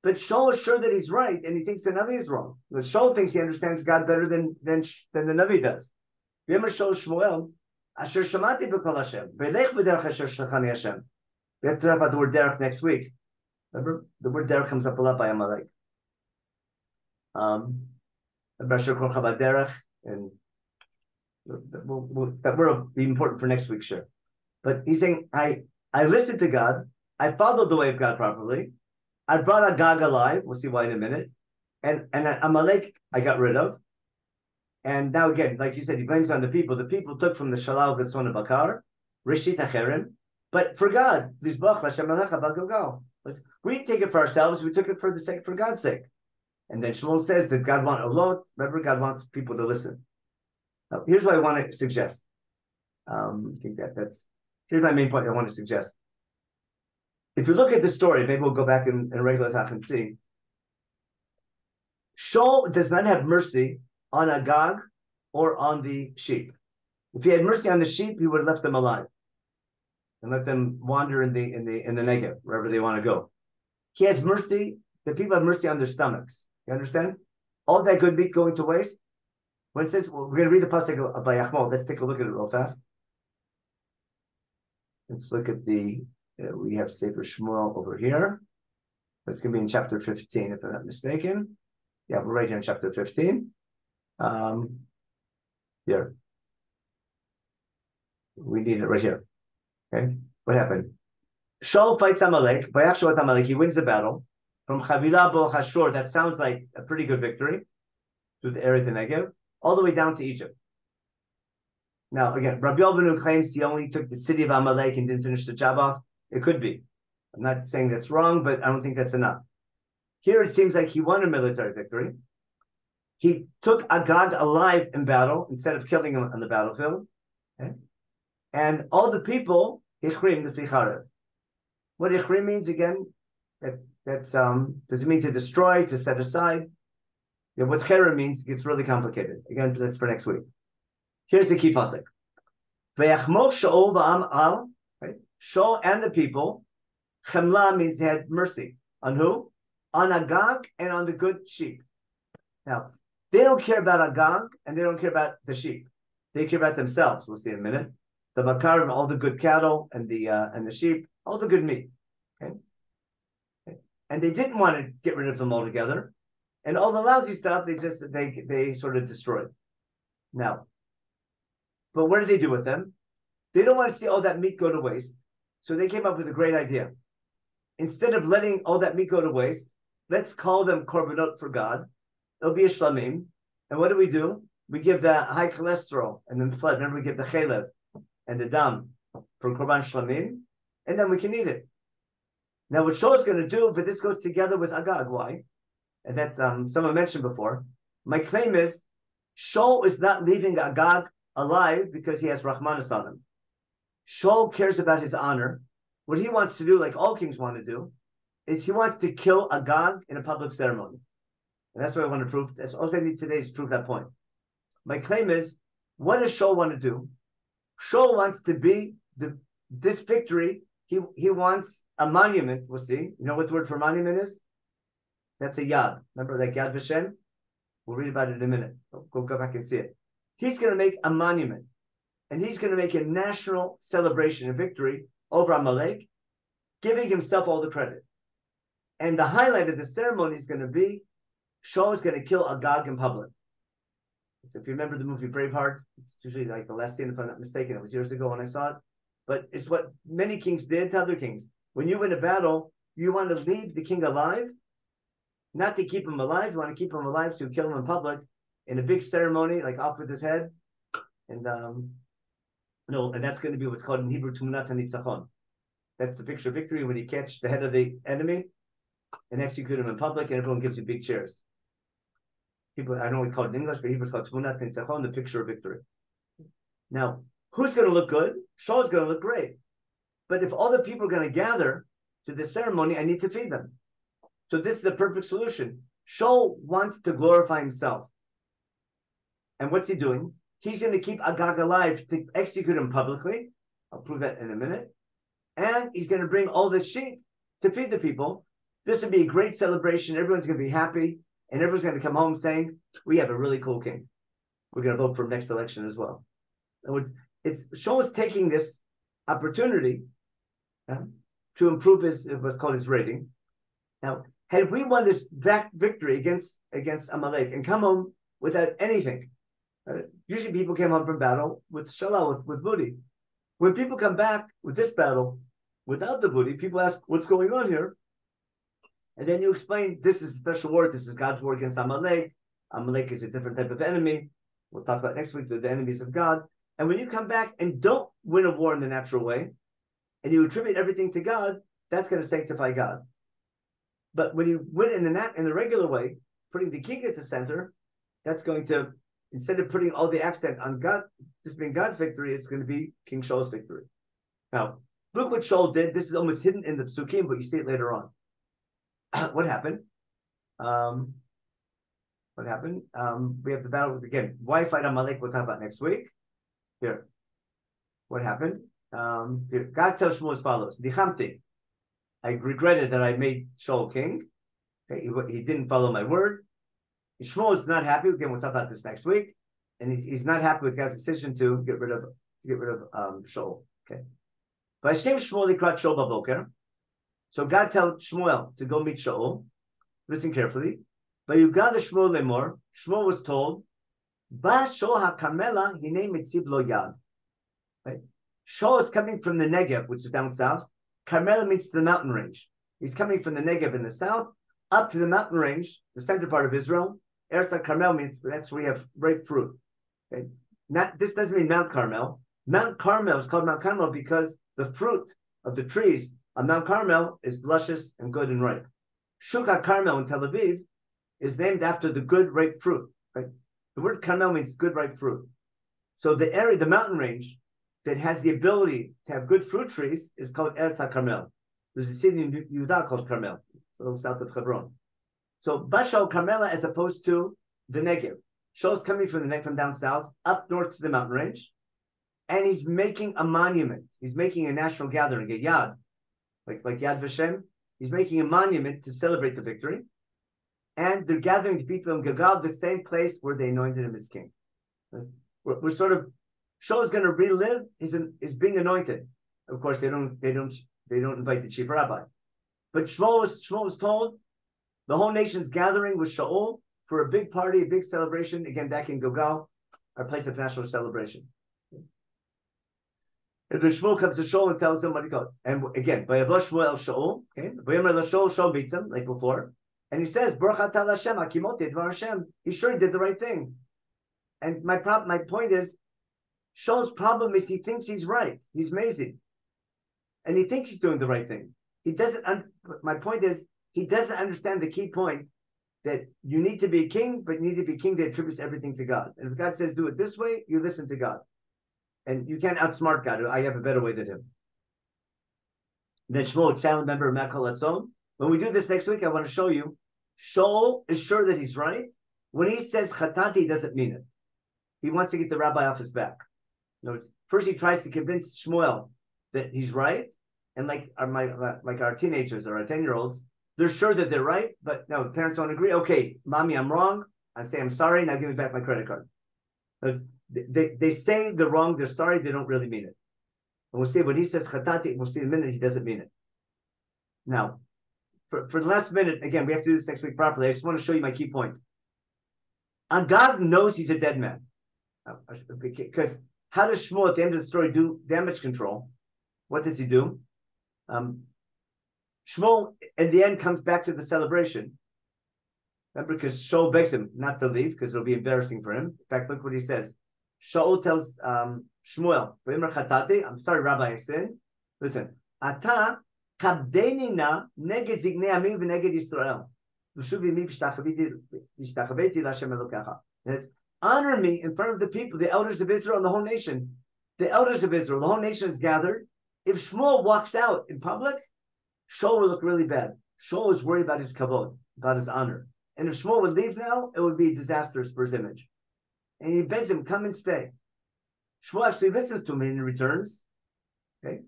But Shaul is sure that he's right, and he thinks the Navi is wrong. But Shaul thinks he understands God better than the Navi does. Remember Shaul Shmuel, Asher Shamati b'kol Hashem, V'lech b'derech Asher Shlachani Hashem. We have to talk about the word derech next week. Remember, the word derech comes up a lot by Amalek. Asher Kol Chabad Derech, and that will be important for next week, sure. But he's saying, I listened to God, I followed the way of God properly, I brought Agag alive, we'll see why in a minute, and Amalek I got rid of. And now again, like you said, he blames on the people. The people took from the Shalal of the son of Bakar, Rishit Acherim, but for God, we didn't take it for ourselves, we took it for God's sake. And then Shmuel says that God wants a lot. Remember, God wants people to listen. Now, here's what I want to suggest. I think here's my main point I want to suggest. If you look at the story, maybe we'll go back in regular talk and see. Shaul does not have mercy on Agag or on the sheep. If he had mercy on the sheep, he would have left them alive and let them wander in the Negev, wherever they want to go. He has mercy. The people have mercy on their stomachs. You understand? All that good meat going to waste. When it says, we're going to read the pasuk of Vayachmo. Let's take a look at it real fast. Let's look at we have Sefer Shmuel over here. That's going to be in chapter 15, if I'm not mistaken. Yeah, we're right here in chapter 15. Here. We need it right here. Okay? What happened? Shaul fights Amalek. Vayachshavat Amalek. He wins the battle. From Chavila Bo Hashor, that sounds like a pretty good victory, through the area of the Negev, all the way down to Egypt. Now, again, Rabbi Yoel claims he only took the city of Amalek and didn't finish the job off. It could be. I'm not saying that's wrong, but I don't think that's enough. Here it seems like he won a military victory. He took Agag alive in battle instead of killing him on the battlefield. Okay? And all the people, Ichrim, the Ticharev. What Ichrim means, again, does it mean to destroy, to set aside? What Chera means gets really complicated. Again, that's for next week. Here's the key pasuk. Vayachmo Shaul v'am al, right? Shaul and the people. Chemla means they had mercy. On who? On Agag and on the good sheep. Now, they don't care about Agag and they don't care about the sheep. They care about themselves. We'll see in a minute. The Makar, all the good cattle and the sheep, all the good meat. Okay. And they didn't want to get rid of them altogether. And all the lousy stuff, they sort of destroyed. Now, but what do they do with them? They don't want to see all that meat go to waste. So they came up with a great idea. Instead of letting all that meat go to waste, let's call them korbanot for God. It'll be a shlamim. And what do? We give the high cholesterol and then the flood. Remember, we give the chalev and the dam for korban shlamim, and then we can eat it. Now, what Shaul is going to do, but this goes together with Agag. Why? And that's someone mentioned before. My claim is Shaul is not leaving Agag alive because he has Rahmanas on him. Shaul cares about his honor. What he wants to do, like all kings want to do, is he wants to kill Agag in a public ceremony. And that's what I want to prove. That's all I need today is prove that point. My claim is, what does Shaul want to do? Shaul wants to be this victory. He wants a monument. We'll see. You know what the word for monument is? That's a yad. Remember that Yad Vashem? We'll read about it in a minute. Go back and see it. He's going to make a monument. And he's going to make a national celebration and victory over Amalek, giving himself all the credit. And the highlight of the ceremony is going to be Shaul is going to kill Agag in public. So if you remember the movie Braveheart, it's usually like the last scene, if I'm not mistaken. It was years ago when I saw it. But it's what many kings did to other kings. When you win a battle, you want to leave the king alive, not to keep him alive. You want to keep him alive to kill him in public in a big ceremony, like off with his head. And and that's going to be what's called in Hebrew Tumunat HaNitzachon. That's the picture of victory when you catch the head of the enemy and execute him in public, and everyone gives you big cheers. People, I don't know what we call it in English, but Hebrew is called Tumunat HaNitzachon, the picture of victory. Now, who's going to look good? Shaul's going to look great. But if all the people are going to gather to this ceremony, I need to feed them. So this is the perfect solution. Shaul wants to glorify himself. And what's he doing? He's going to keep Agag alive to execute him publicly. I'll prove that in a minute. And he's going to bring all the sheep to feed the people. This will be a great celebration. Everyone's going to be happy. And everyone's going to come home saying, we have a really cool king. We're going to vote for him next election as well. Shaul is taking this opportunity to improve what's called his rating. Now, had we won this victory against Amalek and come home without anything, usually people came home from battle with shalal, with booty. When people come back with this battle without the booty, people ask, what's going on here? And then you explain, this is a special war. This is God's war against Amalek. Amalek is a different type of enemy. We'll talk about next week, the enemies of God. And when you come back and don't win a war in the natural way, and you attribute everything to God, that's going to sanctify God. But when you win in the regular way, putting the king at the center, that's going to, instead of putting all the accent on God, this being God's victory, it's going to be King Shaul's victory. Now, look what Shaul did. This is almost hidden in the psukim, but you see it later on. What happened? We have the battle again. Why fight Amalek? We'll talk about next week. Here, what happened? Here, God tells Shmuel as follows: Dichamti, I regretted that I made Shaul king. Okay, he didn't follow my word. Shmuel is not happy. Again, we'll talk about this next week. And he's not happy with God's decision to get rid of Shaul. Okay. Vayishkem Shmuel likrat Shaul baboker. So God tells Shmuel to go meet Shaul. Listen carefully. Vayugad Shmuel lemor. Shmuel was told, Ba Shaul haKarmela hinei mitzib lo yad. Right? Shaul is coming from the Negev, which is down south. Carmela means the mountain range. He's coming from the Negev in the south up to the mountain range, the center part of Israel. Eretz Carmel means that's where we have ripe fruit. Okay? This doesn't mean Mount Carmel. Mount Carmel is called Mount Carmel because the fruit of the trees on Mount Carmel is luscious and good and ripe. Shuk Carmel in Tel Aviv is named after the good ripe fruit. Right? The word Carmel means good ripe fruit. So the area, the mountain range that has the ability to have good fruit trees is called Eretz HaKarmel. There's a city in Yehuda called Carmel. It's a little south of Hebron. So Bashal Carmela as opposed to the Negev. Shaul's coming from the Negev from down south, up north to the mountain range, and he's making a monument. He's making a national gathering, a Yad, like Yad Vashem. He's making a monument to celebrate the victory. And they're gathering the people in Gilgal, the same place where they anointed him as king. We're sort of, Shaul's going to relive his being anointed. Of course, they don't invite the chief rabbi. But Shmuel was told the whole nation's gathering with Shaul for a big party, a big celebration, again, back in Gilgal, our place of national celebration. And the Shmuel comes to Shaul and tells him what he called. And again, by Shmuel el Shaul, okay, Shaul beats him like before, and he says, Baruch atah Hashem, Akimoti Dvar Hashem. He sure he did the right thing. And my point is, Shaul's problem is he thinks he's right. He's amazing, and he thinks he's doing the right thing. He doesn't. My point is, he doesn't understand the key point that you need to be a king, but you need to be a king that attributes everything to God. And if God says do it this way, you listen to God. And you can't outsmart God. I have a better way than him. Then Shmuel, silent member of Makol Atzon. When we do this next week, I want to show you, Shaul is sure that he's right. When he says chatati, he doesn't mean it. He wants to get the rabbi off his back. Notice, first he tries to convince Shmuel that he's right. And like our teenagers or our 10-year-olds, they're sure that they're right, but no, the parents don't agree. Okay, mommy, I'm wrong. I say, I'm sorry. Now give me back my credit card. They say they're wrong, they're sorry, they don't really mean it. And we'll see when he says chatati, we'll see in a minute he doesn't mean it. Now, for the last minute, again, we have to do this next week properly. I just want to show you my key point. God knows he's a dead man. Because how does Shmuel at the end of the story do damage control? What does he do? Shmuel, in the end, comes back to the celebration. Remember, because Shaul begs him not to leave because it'll be embarrassing for him. In fact, look what he says. Shaul tells Shmuel, I'm sorry, Rabbi, I sinned. Listen, Ata kabdeni na neged zignei ami v'neged Yisrael. It's honor me in front of the people, the elders of Israel and the whole nation. The elders of Israel, the whole nation is gathered. If Shmuel walks out in public, Shaul will look really bad. Shaul is worried about his kavod, about his honor. And if Shmuel would leave now, it would be disastrous for his image. And he begs him, come and stay. Shmuel actually listens to him and returns. Okay?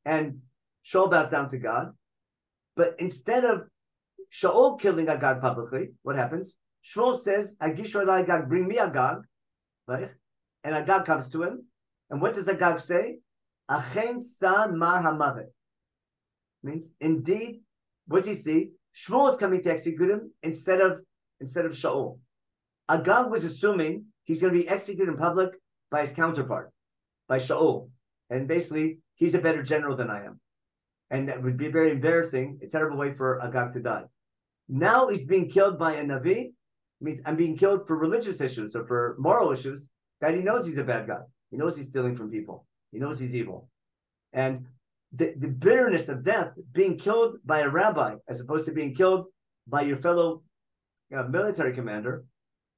And Shaul bows down to God. But instead of Shaul killing Agag publicly, what happens? Shmuel says, Agishu alai Agag, bring me Agag. Right? And Agag comes to him. And what does Agag say? Achen san mar hamavet. Means, indeed, what does he see? Shmuel is coming to execute him instead of Shaul. Agag was assuming he's going to be executed in public by his counterpart, by Shaul. And basically, he's a better general than I am. And that would be very embarrassing, a terrible way for Agag to die. Now he's being killed by a Navi. Means I'm being killed for religious issues or for moral issues that he knows he's a bad guy. He knows he's stealing from people. He knows he's evil. And the bitterness of death, being killed by a rabbi, as opposed to being killed by your fellow military commander.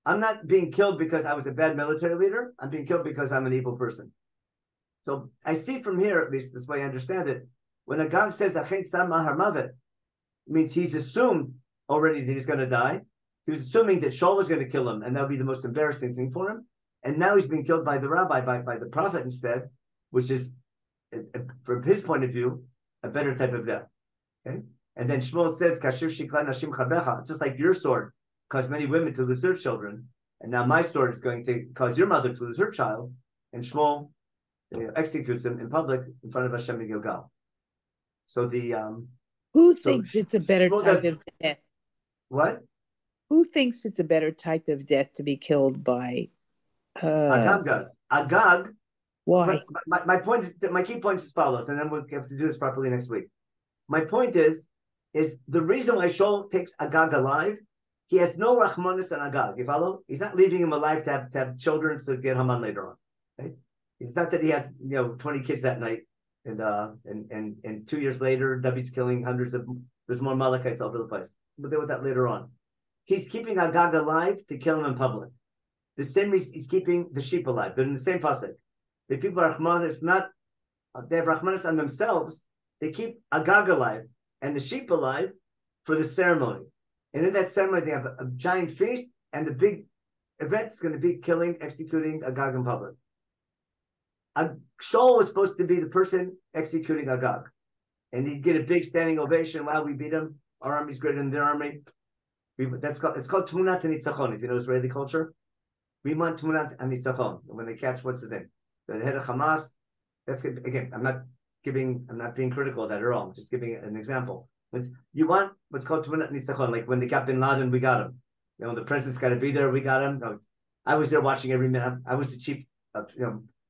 I'm not being killed because I was a bad military leader. I'm being killed because I'm an evil person. So I see from here, at least this way I understand it, when Agag says, Achet Sam Mahar Mavet, it means he's assumed already that he's going to die. He was assuming that Shaul was going to kill him, and that would be the most embarrassing thing for him. And now he's being killed by the rabbi, by the prophet instead, which is, from his point of view, a better type of death. Okay? And then Shmuel says, Kashir Shikla Nashim Chabecha. It's just like your sword caused many women to lose their children, and now my sword is going to cause your mother to lose her child. And Shmuel executes him in public in front of Hashem in Gilgal. So who thinks it's a better type of death? What? Who thinks it's a better type of death to be killed by? Agag does. Agag. Why? My point is, my key point is as follows, and then we'll have to do this properly next week. My point is the reason why Shaul takes Agag alive, he has no Rahmanis on Agag. You follow? He's not leaving him alive to have children to get Haman later on. Right? It's not that he has 20 kids that night, and 2 years later, David's killing hundreds of. There's more Amalekites all over the place. We'll deal with that later on. He's keeping Agag alive to kill him in public. The same reason he's keeping the sheep alive. They're in the same pasuk. The people are Rahmanis, they have Rahmanis on themselves. They keep Agag alive and the sheep alive for the ceremony. And in that ceremony, they have a giant feast, and the big event is going to be executing Agag in public. Shaul was supposed to be the person executing Agag. And he'd get a big standing ovation. Wow, we beat him. Our army's greater than their army. It's called Tmunat HaNitzachon, if you know Israeli culture. We want Tmunat HaNitzachon. When they catch, what's his name? The head of Hamas. That's good. Again, I'm not being critical of that at all. I'm just giving an example. You want what's called Tmunat HaNitzachon, like when they got Bin Laden, we got him. The president's got to be there, we got him. No, I was there watching every minute. I was the chief of,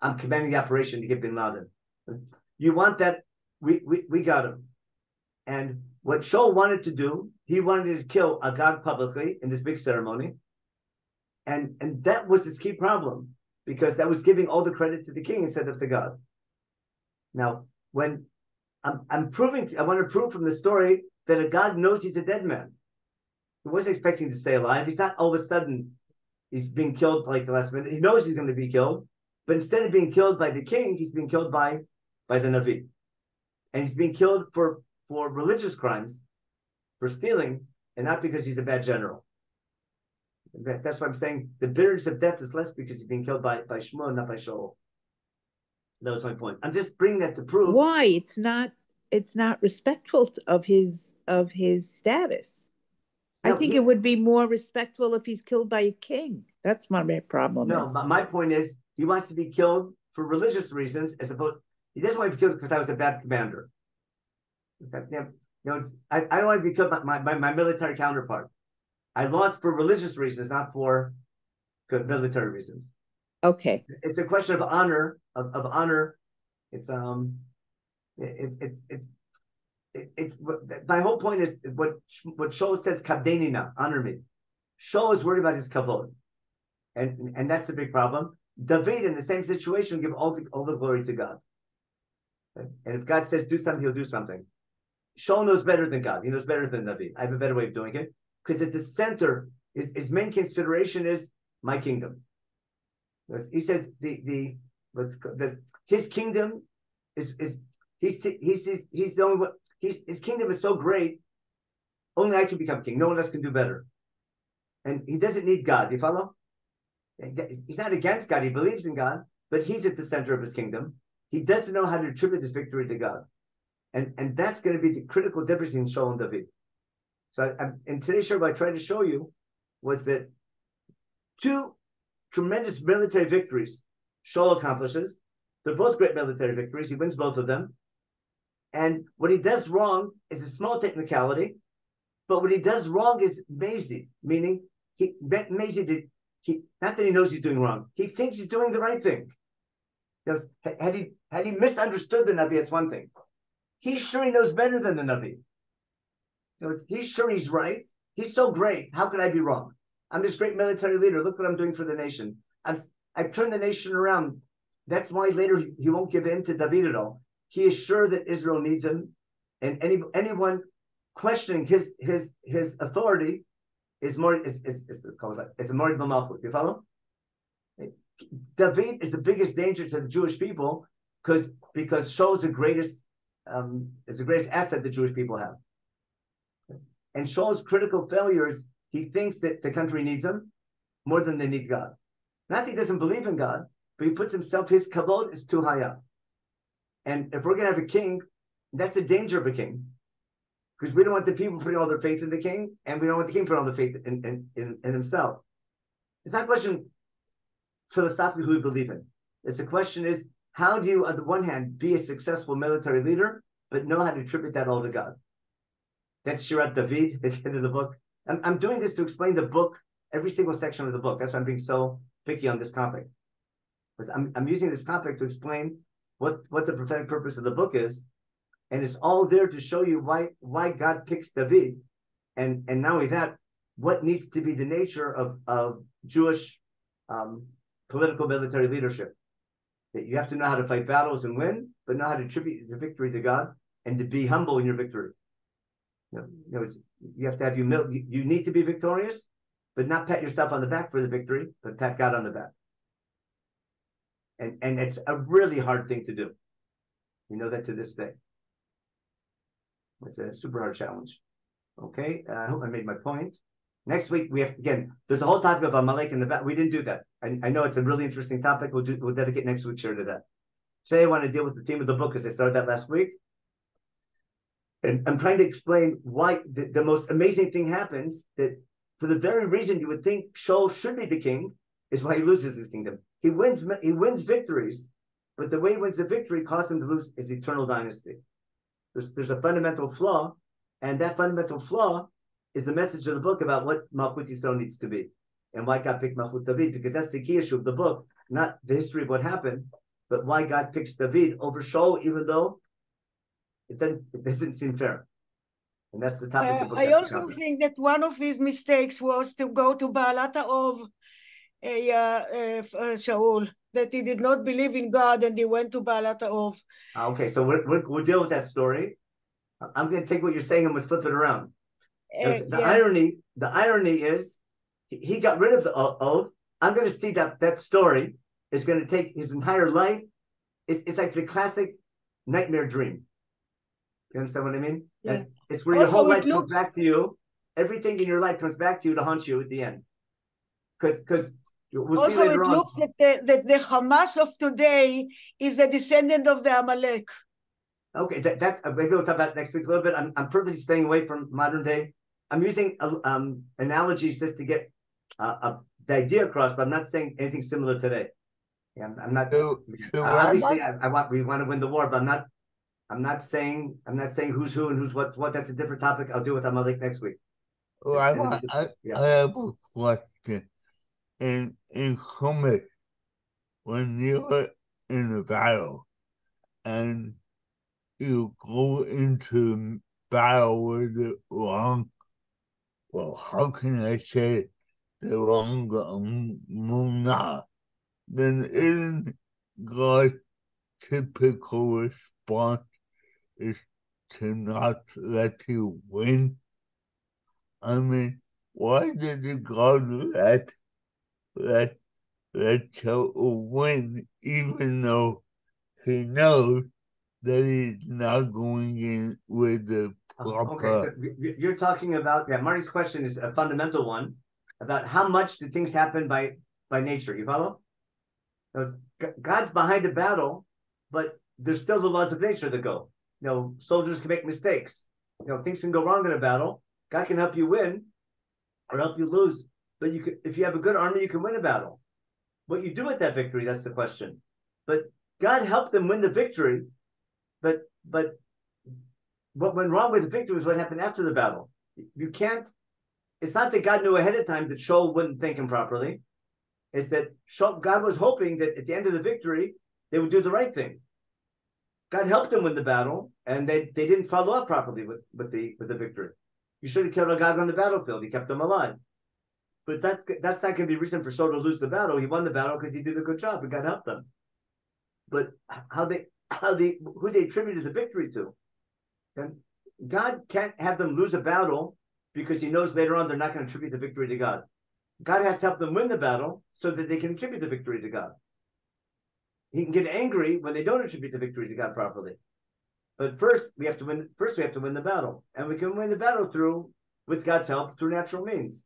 I'm commanding the operation to get bin Laden. You want that? We got him. And what Shaul wanted to do, he wanted to kill Agag publicly in this big ceremony. And that was his key problem, because that was giving all the credit to the king instead of to God. Now, when I want to prove from the story that Agag knows he's a dead man. He wasn't expecting to stay alive. He's not all of a sudden he's being killed like the last minute. He knows he's going to be killed, but instead of being killed by the king, he's being killed by the Navi. And he's being killed for religious crimes, for stealing, and not because he's a bad general. That's why I'm saying the bitterness of death is less because he's being killed by Shmuel, not by Shaul. That was my point. I'm just bringing that to prove why it's not respectful of his status. No, I think it would be more respectful if he's killed by a king. That's my problem. No, my point is he wants to be killed for religious reasons, as opposed he doesn't want to be killed because I was a bad commander. In fact, I don't want to be killed by my military counterpart. I lost for religious reasons, not for military reasons. Okay. It's a question of honor, of honor. It's my whole point is what Shaul says, kabdenina, honor me. Shaul is worried about his kavod, and that's a big problem. David, in the same situation, give all the glory to God. And if God says do something, he'll do something. Shaul knows better than God. He knows better than David. I have a better way of doing it, because at the center, his main consideration is my kingdom. He says his kingdom is he's the only one. His kingdom is so great, only I can become king. No one else can do better. And he doesn't need God. Do you follow? He's not against God. He believes in God, but he's at the center of his kingdom. He doesn't know how to attribute his victory to God. And that's going to be the critical difference in Shaul and David. So in today's show, what I tried to show you was that two tremendous military victories Shaul accomplishes. They're both great military victories. He wins both of them. And what he does wrong is a small technicality, but what he does wrong is mazy, meaning not that he knows he's doing wrong. He thinks he's doing the right thing. Had he misunderstood the Navi, that's one thing. He's sure he knows better than the Navi. He's sure he's right. He's so great. How could I be wrong? I'm this great military leader. Look what I'm doing for the nation. I've turned the nation around. That's why later he won't give in to David at all. He is sure that Israel needs him, and anyone questioning his authority is more is a more malchut. You follow? David is the biggest danger to the Jewish people because Shaul is the greatest asset the Jewish people have. And Shaul's critical failure is he thinks that the country needs him more than they need God. Not that he doesn't believe in God, but he puts himself, his kavod is too high up. And if we're going to have a king, that's a danger of a king. Because we don't want the people putting all their faith in the king, and we don't want the king putting all the faith in himself. It's not a question philosophically who we believe in. It's the question is, how do you, on the one hand, be a successful military leader, but know how to attribute that all to God? That's Shirat David at the end of the book. I'm doing this to explain the book, every single section of the book. That's why I'm being so picky on this topic. Because I'm using this topic to explain what the prophetic purpose of the book is, and it's all there to show you why God picks David, and not only that, what needs to be the nature of Jewish political military leadership. That you have to know how to fight battles and win, but know how to attribute the victory to God and to be humble in your victory. You have to have humility. You need to be victorious, but not pat yourself on the back for the victory, but pat God on the back. And it's a really hard thing to do. You know that to this day. It's a super hard challenge. Okay, I hope I made my point. Next week, we have, again, there's a whole topic of Amalek in the back. We didn't do that. I know it's a really interesting topic. We'll dedicate next week's share to that. Today, I want to deal with the theme of the book because I started that last week. And I'm trying to explain why the most amazing thing happens, that for the very reason you would think Shaul should be the king is why he loses his kingdom. He wins victories, but the way he wins the victory causes him to lose his eternal dynasty. There's a fundamental flaw, and that fundamental flaw is the message of the book about what Malchut Yisrael needs to be, and why God picked Malchut David, because that's the key issue of the book, not the history of what happened, but why God picked David over Shaul, even though it doesn't seem fair. And that's the topic of the book. I also think that one of his mistakes was to go to Baalata of Shaul, that he did not believe in God and he went to Baalata of. Okay, so we'll deal with that story. I'm going to take what you're saying and we'll flip it around. The irony is he got rid of the oath. I'm going to see that story is going to take his entire life. It's like the classic nightmare dream. You understand what I mean? Yeah. It's where your whole life comes back to you. Everything in your life comes back to you to haunt you at the end. Because we'll also see later it on. looks that the Hamas of today is a descendant of the Amalek. Okay, that's maybe we'll talk about it next week a little bit. I'm purposely staying away from modern day. I'm using analogies just to get the idea across, but I'm not saying anything similar today. Yeah, I'm not. Obviously, we want to win the war, but I'm not saying who's who and who's what. That's a different topic. I'll deal with Amalek next week. I have a question. In Chumash, when you're in a battle and you go into battle with the wrong, well, how can I say the wrong munah? Then isn't God's typical response is to not let you win? I mean, why did God let Shaul win, even though he knows that he's not going in with the proper... Okay, so you're talking about, Marty's question is a fundamental one, about how much do things happen by nature, you follow? So God's behind the battle, but there's still the laws of nature that go. Soldiers can make mistakes. Things can go wrong in a battle. God can help you win or help you lose. But if you have a good army, you can win a battle. What you do with that victory, that's the question. But God helped them win the victory. But what went wrong with the victory was what happened after the battle. You can't. It's not that God knew ahead of time that Shaul wouldn't think him properly. It's that God was hoping that at the end of the victory, they would do the right thing. God helped them win the battle, and they didn't follow up properly with the victory. You should have killed Agag on the battlefield. He kept them alive. But that's not going to be reason for Shaul to lose the battle. He won the battle because he did a good job and God helped them. But who they attributed the victory to? Then God can't have them lose a battle because he knows later on they're not going to attribute the victory to God. God has to help them win the battle so that they can attribute the victory to God. He can get angry when they don't attribute the victory to God properly. But first we have to win the battle. And we can win the battle with God's help, through natural means.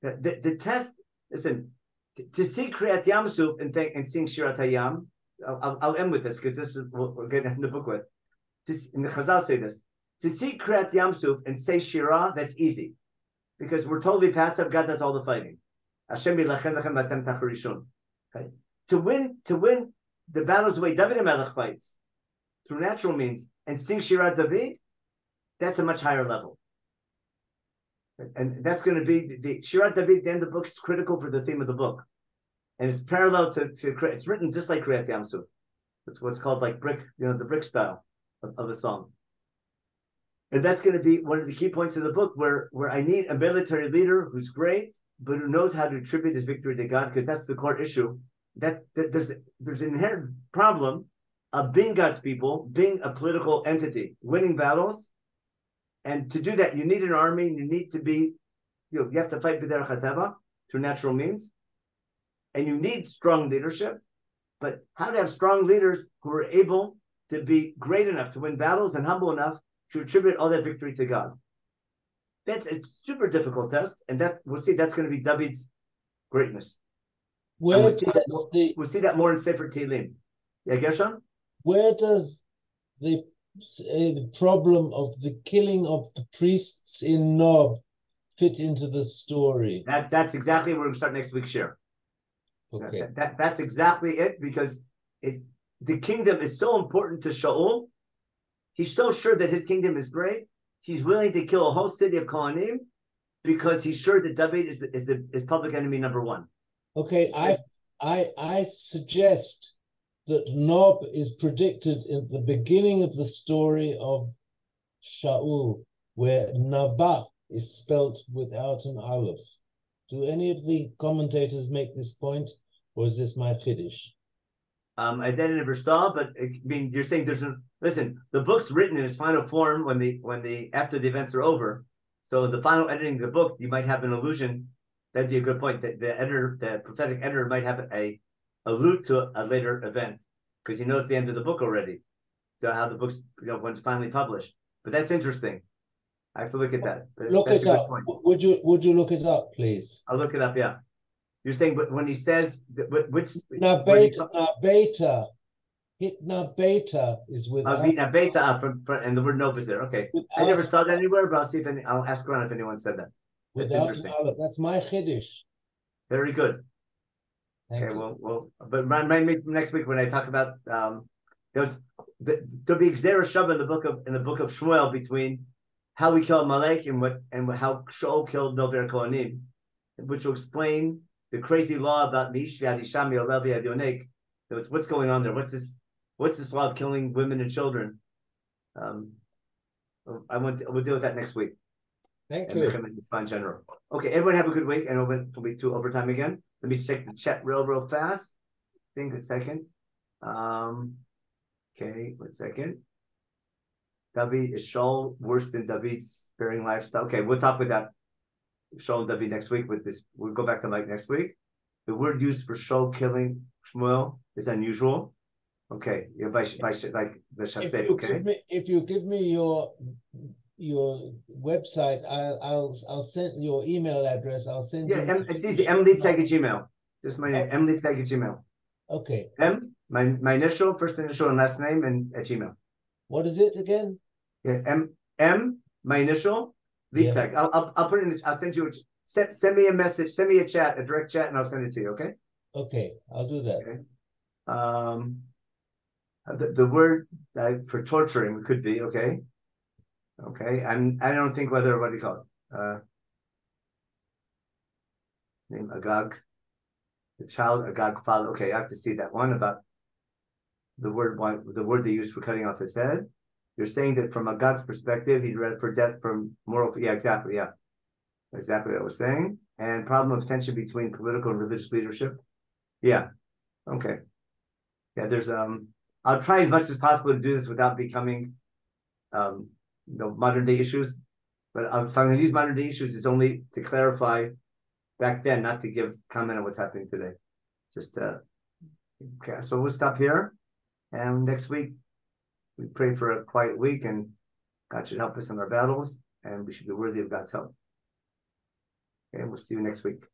The test, listen, to see Kriyat Yam Suf and sing Shirat Hayam, I'll end with this because this is what we're going to end the book with. And the Chazal say this. To see Kriyat Yam Suf and say Shirah, that's easy. Because we're totally passive, God does all the fighting. Hashem yilachem lechem v'atem tacharishun. Okay. To win the battles the way David HaMelech fights, through natural means, and sing Shirat David, that's a much higher level. And that's going to be the Shirat David at the end of the book is critical for the theme of the book. And it's parallel to it's written just like Kriyat Yam Suf. It's what's called like brick, the brick style of a song. And that's going to be one of the key points of the book where I need a military leader who's great, but who knows how to attribute his victory to God, because that's the core issue. That there's an inherent problem of being God's people, being a political entity, winning battles. And to do that, you need an army, and you need to be, you have to fight b'derech hateva, through natural means. And you need strong leadership. But how to have strong leaders who are able to be great enough to win battles and humble enough to attribute all that victory to God. It's a super difficult test, and we'll see that's going to be David's greatness. We'll see that more in Sefer Tehillim. Yeah, Gershon? Where does the problem of the killing of the priests in Nob fit into the story? That's exactly where we're going to start next week's share. Okay. That's exactly it, because the kingdom is so important to Shaul. He's so sure that his kingdom is great. He's willing to kill a whole city of Kohanim because he's sure that David is public enemy number one. Okay, I suggest that Nob is predicted at the beginning of the story of Shaul, where Nabah is spelt without an aleph. Do any of the commentators make this point, or is this my Kiddush? I never saw, but I mean, you're saying listen. The book's written in its final form when the after the events are over. So the final editing of the book, you might have an allusion. That'd be a good point. That the prophetic editor, might have a allude to a later event because he knows the end of the book already. So how the book's when it's finally published. But that's interesting. I have to look at that. Look it up. Would you look it up, please? I'll look it up. Yeah. You're saying, but when he says which beta is without beta and the word nope is there. Okay, I never saw that anywhere, but I'll see if I'll ask around if anyone said that. Without an aleph. That's my Chiddush. Very good. Thank you. Well, but next week when I talk about there'll be Xera Shava in the book of Shmuel between how we kill Amalek and how Shaul killed Nover Kohanim, which will explain the crazy law about Mish V'Adisham Yolel V'Adyonek. What's going on there? What's this law of killing women and children? We'll deal with that next week. Thank you. In general. Okay, everyone have a good week, and it'll be 2 overtime again. Let me check the chat real fast. Think a second. Okay, 1 second. David, is Shaul worse than David's sparing lifestyle? Okay, we'll talk with that. Shaul and David next week with this. We'll go back to Mike next week. The word used for Shaul killing Shmuel is unusual. Okay, like the Shaseh. Okay. If you give me your website, I'll send your email address. I'll send you. Yeah, it's easy. Leibtag at Gmail. Just my name. Leibtag at Gmail. Okay. My initial, first initial, and last name, and at Gmail. What is it again? Yeah, my initial, Leibtag. Yeah. I'll put it in. I'll send you. Send me a message. Send me a direct chat, and I'll send it to you. Okay. Okay, I'll do that. Okay. The word for torturing could be okay. Okay, I don't think whether what do you call it? Name Agag, the child Agag father. Okay, I have to see that one about the word they use for cutting off his head. You're saying that from Agag's perspective, he'd read for death from moral. Yeah, exactly. Yeah, exactly what I was saying. And problem of tension between political and religious leadership. Yeah. Okay. Yeah, there's I'll try as much as possible to do this without becoming modern day issues. But if I'm going to use modern day issues, it's only to clarify back then, not to give comment on what's happening today. Just okay. So we'll stop here, and next week we pray for a quiet week, and God should help us in our battles, and we should be worthy of God's help. Okay, we'll see you next week.